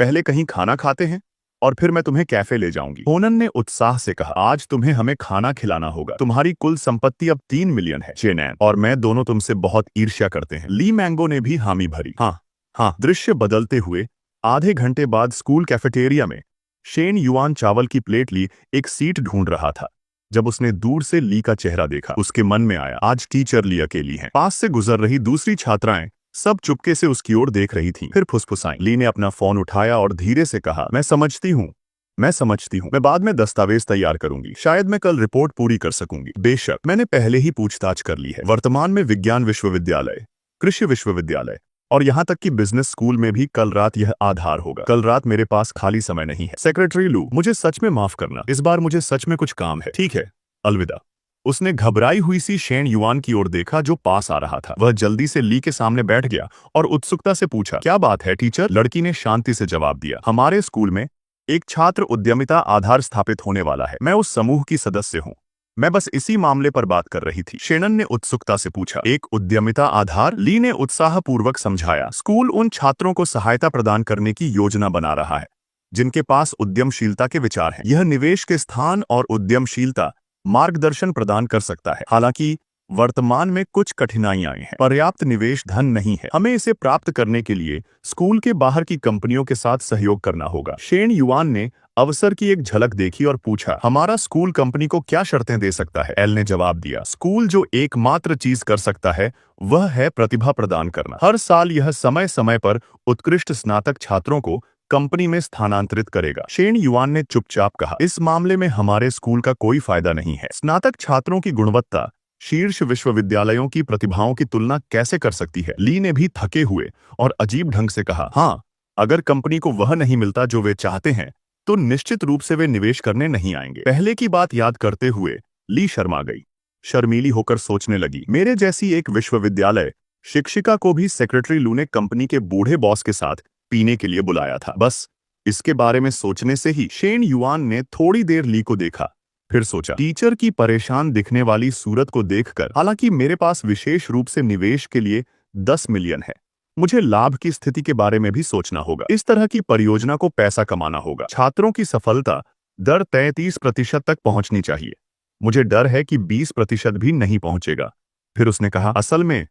पहले कहीं खाना खाते हैं और फिर मैं तुम्हें कैफे ले जाऊंगी। टोनन ने उत्साह से कहा, आज तुम्हें हमें खाना खिलाना होगा। तुम्हारी कुल संपत्ति अब 3 मिलियन है। चेनैन और मैं दोनों तुमसे बहुत ईर्ष्या करते हैं। ली मैंगो ने भी हामी भरी। हाँ। दृश्य बदलते हुए आधे घंटे बाद स्कूल कैफेटेरिया में शेन युआन चावल की प्लेट ली एक सीट ढूंढ रहा था। जब उसने दूर से ली का चेहरा देखा, उसके मन में आया, आज टीचर ली अकेली है। पास से गुजर रही दूसरी छात्राएं सब चुपके से उसकी ओर देख रही थीं। फिर फुसफुसाई। ली ने अपना फोन उठाया और धीरे से कहा, मैं समझती हूँ, मैं बाद में दस्तावेज तैयार करूंगी। शायद मैं कल रिपोर्ट पूरी कर सकूंगी। बेशक, मैंने पहले ही पूछताछ कर ली है। वर्तमान में विज्ञान विश्वविद्यालय, कृषि विश्वविद्यालय और यहाँ तक कि बिजनेस स्कूल में भी कल रात यह आधार होगा। कल रात मेरे पास खाली समय नहीं है। सेक्रेटरी लू, मुझे सच में माफ करना, इस बार मुझे सच में कुछ काम है। ठीक है, अलविदा। उसने घबराई हुई सी शेन युआन की ओर देखा जो पास आ रहा था। वह जल्दी से ली के सामने बैठ गया और उत्सुकता से पूछा, क्या बात है टीचर? लड़की ने शांति से जवाब दिया, हमारे स्कूल में एक छात्र उद्यमिता आधार स्थापित होने वाला है। मैं उस समूह की सदस्य हूँ। मैं बस इसी मामले पर बात कर रही थी। शेनन ने उत्सुकता से पूछा, एक उद्यमिता आधार? ली ने उत्साहपूर्वक समझाया, स्कूल उन छात्रों को सहायता प्रदान करने की योजना बना रहा है जिनके पास उद्यमशीलता के विचार हैं। यह निवेश के स्थान और उद्यमशीलता मार्गदर्शन प्रदान कर सकता है। हालांकि वर्तमान में कुछ कठिनाइयां हैं। पर्याप्त निवेश धन नहीं है। हमें इसे प्राप्त करने के लिए स्कूल के बाहर की कंपनियों के साथ सहयोग करना होगा। शेन युआन ने अवसर की एक झलक देखी और पूछा, हमारा स्कूल कंपनी को क्या शर्तें दे सकता है? एल ने जवाब दिया, स्कूल जो एकमात्र चीज कर सकता है वह है प्रतिभा प्रदान करना। हर साल यह समय समय पर उत्कृष्ट स्नातक छात्रों को कंपनी में स्थानांतरित करेगा। शेन युआन ने चुपचाप कहा, इस मामले में हमारे स्कूल का कोई फायदा नहीं है। स्नातक छात्रों की गुणवत्ता शीर्ष विश्वविद्यालयों की प्रतिभाओं की तुलना कैसे कर सकती है? ली ने भी थके हुए और अजीब ढंग से कहा, हाँ, अगर कंपनी को वह नहीं मिलता जो वे चाहते हैं तो निश्चित रूप से वे निवेश करने नहीं आएंगे। पहले की बात याद करते हुए ली शर्मा गई। शर्मीली होकर सोचने लगी, मेरे जैसी एक विश्वविद्यालय शिक्षिका को भी सेक्रेटरी लू ने कंपनी के बूढ़े बॉस के साथ पीने के लिए बुलाया था। बस इसके बारे में सोचने से ही शेन युआन ने थोड़ी देर ली को देखा, फिर सोचा। टीचर की परेशान दिखने वाली सूरत को देखकर, हालांकि मेरे पास विशेष रूप से निवेश के लिए 10 मिलियन है, मुझे लाभ की स्थिति के बारे में भी सोचना होगा। इस तरह की परियोजना को पैसा कमाना होगा। छात्रों की सफलता दर 33% तक पहुंचनी चाहिए। मुझे डर है कि 20% भी नहीं पहुंचेगा। फिर उसने कहा, असल में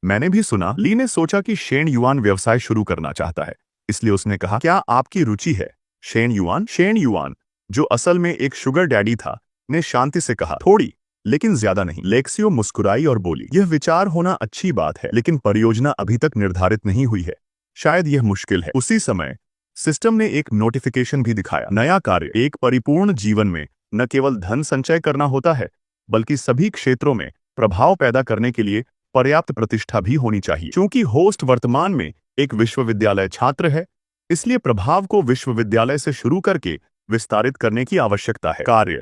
मैंने भी सुना। ली ने सोचा कि शेन युआन व्यवसाय शुरू करना चाहता है, इसलिए उसने कहा, क्या आपकी रुचि है? शेन युआन, जो असल में एक शुगर डैडी था, ने शांति से कहा, थोड़ी, लेकिन ज्यादा नहीं। लेक्सियो मुस्कुराई और बोली, यह विचार होना अच्छी बात है, लेकिन परियोजना अभी तक निर्धारित नहीं हुई है। शायद यह मुश्किल है। उसी समय सिस्टम ने एक नोटिफिकेशन भी दिखाया। नया कार्य। एक परिपूर्ण जीवन में न केवल धन संचय करना होता है, बल्कि सभी क्षेत्रों में प्रभाव पैदा करने के लिए पर्याप्त प्रतिष्ठा भी होनी चाहिए। क्योंकि होस्ट वर्तमान में एक विश्वविद्यालय छात्र है, इसलिए प्रभाव को विश्वविद्यालय से शुरू करके विस्तारित करने की आवश्यकता है। कार्य।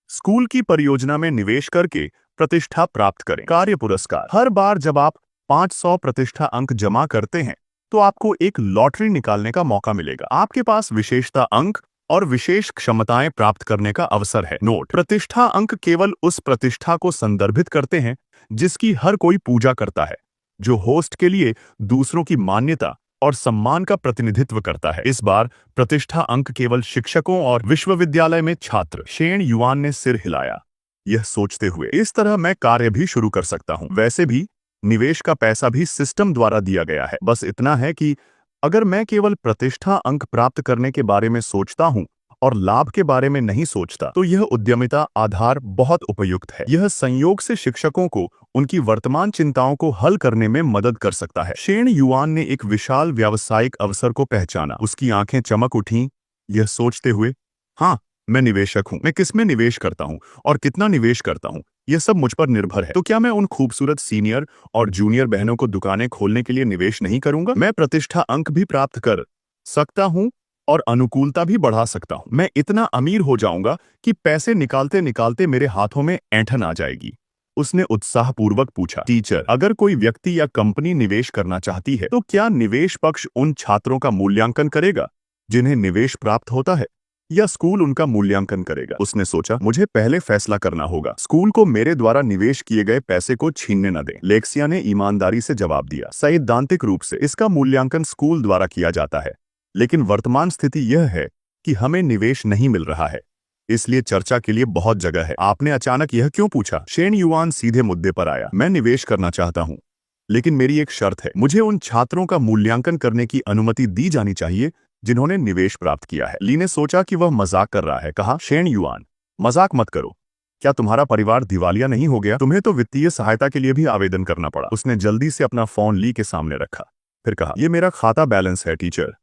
स्कूल की परियोजना में निवेश करके प्रतिष्ठा प्राप्त करें। कार्य पुरस्कार। हर बार जब आप 500 प्रतिष्ठा अंक जमा करते हैं, तो आपको एक लॉटरी निकालने का मौका मिलेगा। आपके पास विशेषता अंक और विशेष क्षमताएं प्राप्त करने का अवसर है। नोट: प्रतिष्ठा अंक केवल उस प्रतिष्ठा को संदर्भित करते हैं जिसकी हर कोई पूजा करता है, जो होस्ट के लिए दूसरों की मान्यता और सम्मान का प्रतिनिधित्व करता है। इस बार प्रतिष्ठा अंक केवल शिक्षकों और विश्वविद्यालय में छात्र। शेन युआन ने सिर हिलाया, यह सोचते हुए, इस तरह मैं कार्य भी शुरू कर सकता हूं। वैसे भी निवेश का पैसा भी सिस्टम द्वारा दिया गया है। बस इतना है कि अगर मैं केवल प्रतिष्ठा अंक प्राप्त करने के बारे में सोचता हूं और लाभ के बारे में नहीं सोचता, तो यह उद्यमिता आधार बहुत उपयुक्त है। यह संयोग से शिक्षकों को उनकी वर्तमान चिंताओं को हल करने में मदद कर सकता है। शेन युआन ने एक विशाल व्यावसायिक अवसर को पहचाना। उसकी आंखें चमक उठीं, यह सोचते हुए, हाँ, मैं निवेशक हूं। मैं किसमें निवेश करता हूं और कितना निवेश करता हूं, यह सब मुझ पर निर्भर है। तो क्या मैं उन खूबसूरत सीनियर और जूनियर बहनों को दुकानें खोलने के लिए निवेश नहीं करूंगा? मैं प्रतिष्ठा अंक भी प्राप्त कर सकता हूं और अनुकूलता भी बढ़ा सकता हूं। मैं इतना अमीर हो जाऊंगा कि पैसे निकालते निकालते मेरे हाथों में ऐंठन आ जाएगी। उसने उत्साहपूर्वक पूछा, टीचर, अगर कोई व्यक्ति या कंपनी निवेश करना चाहती है, तो क्या निवेश पक्ष उन छात्रों का मूल्यांकन करेगा जिन्हें निवेश प्राप्त होता है, या स्कूल उनका मूल्यांकन करेगा? उसने सोचा, मुझे पहले फैसला करना होगा। स्कूल को मेरे द्वारा निवेश किए गए पैसे को छीनने न दें। लेक्सिया ने ईमानदारी से जवाब दिया, सैद्धांतिक रूप से इसका मूल्यांकन स्कूल द्वारा किया जाता है, लेकिन वर्तमान स्थिति यह है कि हमें निवेश नहीं मिल रहा है, इसलिए चर्चा के लिए बहुत जगह है। आपने अचानक यह क्यों पूछा? शेन युआन सीधे मुद्दे पर आया। मैं निवेश करना चाहता हूं, लेकिन मेरी एक शर्त है। मुझे उन छात्रों का मूल्यांकन करने की अनुमति दी जानी चाहिए जिन्होंने निवेश प्राप्त किया है। ली ने सोचा कि वह मजाक कर रहा है। कहा, शेन युआन, मजाक मत करो। क्या तुम्हारा परिवार दिवालिया नहीं हो गया? तुम्हें तो वित्तीय सहायता के लिए भी आवेदन करना पड़ा। उसने जल्दी से अपना फोन ली के सामने रखा, फिर कहा, यह मेरा खाता बैलेंस है टीचर,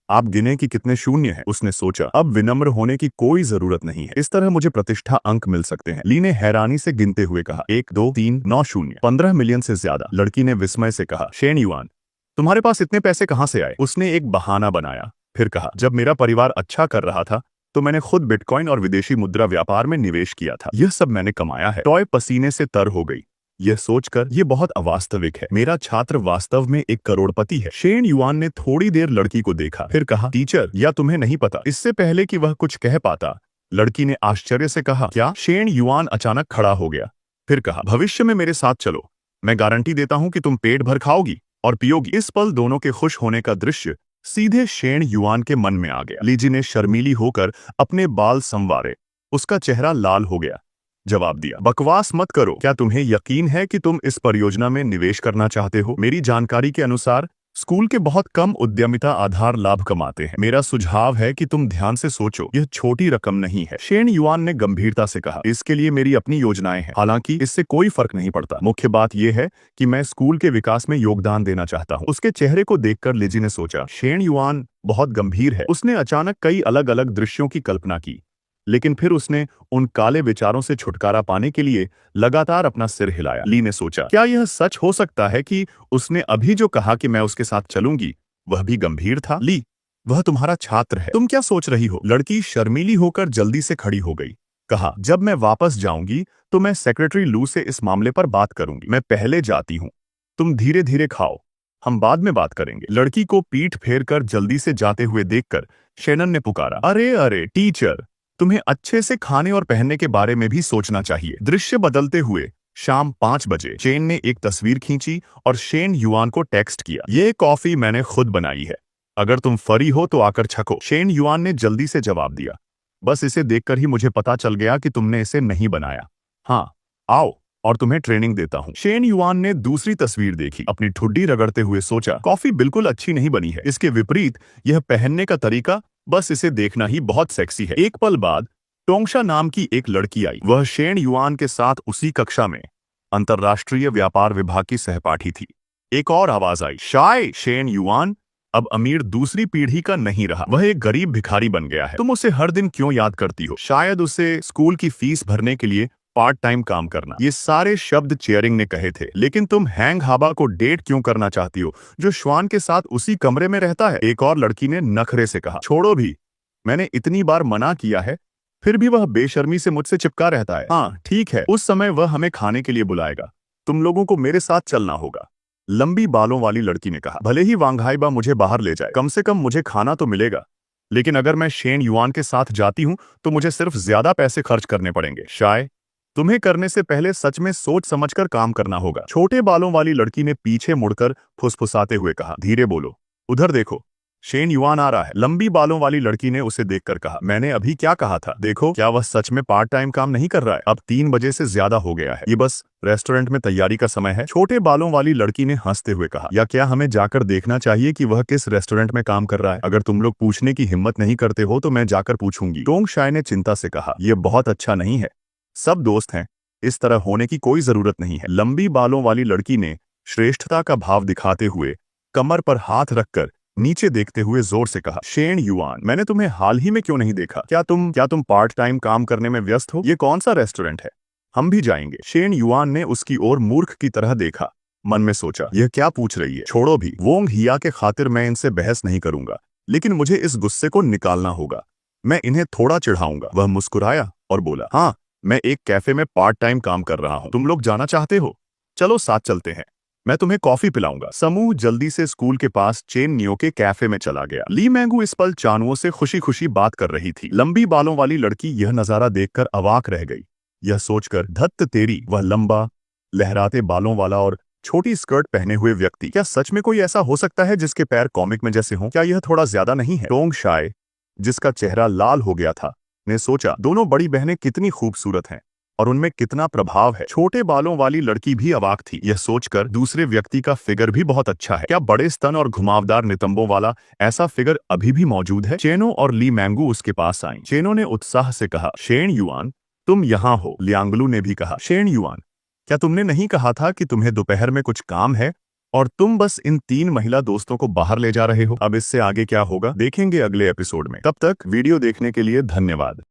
आप गिने कि कितने शून्य हैं। उसने सोचा, अब विनम्र होने की कोई जरूरत नहीं है, इस तरह मुझे प्रतिष्ठा अंक मिल सकते हैं। ली ने हैरानी से गिनते हुए कहा, 1 2 3 9 0, 15 मिलियन से ज्यादा। लड़की ने विस्मय से कहा, शेन युआन, तुम्हारे पास इतने पैसे कहां से आए? उसने एक बहाना बनाया, फिर कहा, जब मेरा परिवार अच्छा कर रहा था तो मैंने खुद बिटकॉइन और विदेशी मुद्रा व्यापार में निवेश किया था। यह सब मैंने कमाया है। टॉय पसीने से तर हो गई, यह सोचकर यह बहुत अवास्तविक है। मेरा छात्र वास्तव में एक करोड़पति है। शेन युआन ने थोड़ी देर लड़की को देखा, फिर कहा, टीचर, या तुम्हें नहीं पता? इससे पहले कि वह कुछ कह पाता, लड़की ने आश्चर्य से कहा, क्या? शेन युआन अचानक खड़ा हो गया, फिर कहा, भविष्य में मेरे साथ चलो, मैं गारंटी देता हूं कि तुम पेट भर खाओगी और पियोगी। इस पल दोनों के खुश होने का दृश्य सीधे शेन युआन के मन में आ गया। लीजी ने शर्मीली होकर अपने बाल संवारे, उसका चेहरा लाल हो गया, जवाब दिया, बकवास मत करो। क्या तुम्हें यकीन है कि तुम इस परियोजना में निवेश करना चाहते हो? मेरी जानकारी के अनुसार स्कूल के बहुत कम उद्यमिता आधार लाभ कमाते हैं। मेरा सुझाव है कि तुम ध्यान से सोचो, यह छोटी रकम नहीं है। शेन युआन ने गंभीरता से कहा, इसके लिए मेरी अपनी योजनाएं हैं, हालांकि इससे कोई फर्क नहीं पड़ता। मुख्य बात यह है कि मैं स्कूल के विकास में योगदान देना चाहता हूं। उसके चेहरे को देखकर लिजी ने सोचा, शेन युआन बहुत गंभीर है। उसने अचानक कई अलग अलग दृश्यों की कल्पना की, लेकिन फिर उसने उन काले विचारों से छुटकारा पाने के लिए लगातार अपना सिर हिलाया। ली ने सोचा, क्या यह सच हो सकता है कि उसने अभी जो कहा कि मैं उसके साथ चलूंगी, वह भी गंभीर था? ली, वह तुम्हारा छात्र है, तुम क्या सोच रही हो? लड़की शर्मीली होकर जल्दी से खड़ी हो गई, कहा, जब मैं वापस जाऊंगी तो मैं सेक्रेटरी लू से इस मामले पर बात करूंगी। मैं पहले जाती हूं, तुम धीरे धीरे खाओ, हम बाद में बात करेंगे। लड़की को पीठ फेर कर जल्दी से जाते हुए देखकर शेनन ने पुकारा, अरे अरे टीचर, तुम्हें अच्छे से खाने और पहनने के बारे में भी सोचना चाहिए। दृश्य बदलते हुए शाम 5 बजे चेन ने एक तस्वीर खींची और शेन युआन को टेक्स्ट किया, ये कॉफी मैंने खुद बनाई है, अगर तुम फरी हो तो आकर छको। शेन युआन ने जल्दी से जवाब दिया, बस इसे देखकर ही मुझे पता चल गया कि तुमने इसे नहीं बनाया। हाँ, आओ और तुम्हें ट्रेनिंग देता हूँ। शेन युआन ने दूसरी तस्वीर देखी, अपनी ठुड्डी रगड़ते हुए सोचा, कॉफी बिल्कुल अच्छी नहीं बनी है, इसके विपरीत यह पहनने का तरीका, बस इसे देखना ही बहुत सेक्सी है। एक पल बाद टोंगशा नाम की एक लड़की आई। वह शेन युआन के साथ उसी कक्षा में अंतर्राष्ट्रीय व्यापार विभाग की सहपाठी थी। एक और आवाज आई, शाय। शेन युआन अब अमीर दूसरी पीढ़ी का नहीं रहा, वह एक गरीब भिखारी बन गया है। तुम उसे हर दिन क्यों याद करती हो? शायद उसे स्कूल की फीस भरने के लिए पार्ट टाइम काम करना। ये सारे शब्द चेयरिंग ने कहे थे। लेकिन तुम हैंग हाबा को डेट क्यों करना चाहती हो, जो श्वान के साथ उसी कमरे में रहता है? एक और लड़की ने नखरे से कहा, छोड़ो भी, मैंने इतनी बार मना किया है, फिर भी वह बेशर्मी से मुझसे चिपका रहता है। हाँ ठीक है, उस समय वह हमें खाने के लिए बुलाएगा, तुम लोगों को मेरे साथ चलना होगा। लंबी बालों वाली लड़की ने कहा, भले ही वांगहाइबा मुझे बाहर ले जाए, कम से कम मुझे खाना तो मिलेगा। लेकिन अगर मैं शेन युआन के साथ जाती हूँ तो मुझे सिर्फ ज्यादा पैसे खर्च करने पड़ेंगे। शाय, तुम्हें करने से पहले सच में सोच समझकर काम करना होगा। छोटे बालों वाली लड़की ने पीछे मुड़कर फुसफुसाते हुए कहा, धीरे बोलो, उधर देखो, शेन युआन आ रहा है। लंबी बालों वाली लड़की ने उसे देखकर कहा, मैंने अभी क्या कहा था? देखो, क्या वह सच में पार्ट टाइम काम नहीं कर रहा है? अब 3 बजे से ज्यादा हो गया है, ये बस रेस्टोरेंट में तैयारी का समय है। छोटे बालों वाली लड़की ने हंसते हुए कहा, या क्या हमें जाकर देखना चाहिए कि वह किस रेस्टोरेंट में काम कर रहा है? अगर तुम लोग पूछने की हिम्मत नहीं करते हो तो मैं जाकर पूछूंगी। टोंगशाय ने चिंता से कहा, यह बहुत अच्छा नहीं है, सब दोस्त हैं, इस तरह होने की कोई जरूरत नहीं है। लंबी बालों वाली लड़की ने श्रेष्ठता का भाव दिखाते हुए कमर पर हाथ रखकर नीचे देखते हुए जोर से कहा, शेन युआन, मैंने तुम्हें हाल ही में क्यों नहीं देखा? क्या तुम पार्ट टाइम काम करने में व्यस्त हो? ये कौन सा रेस्टोरेंट है? हम भी जाएंगे। शेन युआन ने उसकी ओर मूर्ख की तरह देखा, मन में सोचा, यह क्या पूछ रही है? छोड़ो भी, वोंग हिया के खातिर मैं इनसे बहस नहीं करूंगा, लेकिन मुझे इस गुस्से को निकालना होगा, मैं इन्हें थोड़ा चिढ़ाऊंगा। वह मुस्कुराया और बोला, हाँ, मैं एक कैफे में पार्ट टाइम काम कर रहा हूँ, तुम लोग जाना चाहते हो? चलो साथ चलते हैं, मैं तुम्हें कॉफी पिलाऊंगा। समूह जल्दी से स्कूल के पास चेन नियो के कैफे में चला गया। ली मैंगू इस पल चानुओं से खुशी खुशी बात कर रही थी। लंबी बालों वाली लड़की यह नजारा देखकर अवाक रह गई। यह सोचकर, धत्त तेरी, वह लंबा लहराते बालों वाला और छोटी स्कर्ट पहने हुए व्यक्ति, क्या सच में कोई ऐसा हो सकता है जिसके पैर कॉमिक में जैसे हों? क्या यह थोड़ा ज्यादा नहीं है? टोंगशाय, जिसका चेहरा लाल हो गया था, ने सोचा, दोनों बड़ी बहनें कितनी खूबसूरत हैं और उनमें कितना प्रभाव है। छोटे बालों वाली लड़की भी अवाक थी, यह सोचकर दूसरे व्यक्ति का फिगर भी बहुत अच्छा है। क्या बड़े स्तन और घुमावदार नितंबों वाला ऐसा फिगर अभी भी मौजूद है? चेनो और ली मैंगू उसके पास आईं। चेनो ने उत्साह से कहा, शेन युआन, तुम यहाँ हो। लियांगलू ने भी कहा, शेन युआन, क्या तुमने नहीं कहा था कि तुम्हें दोपहर में कुछ काम है और तुम बस इन 3 महिला दोस्तों को बाहर ले जा रहे हो? अब इससे आगे क्या होगा देखेंगे अगले एपिसोड में। तब तक वीडियो देखने के लिए धन्यवाद।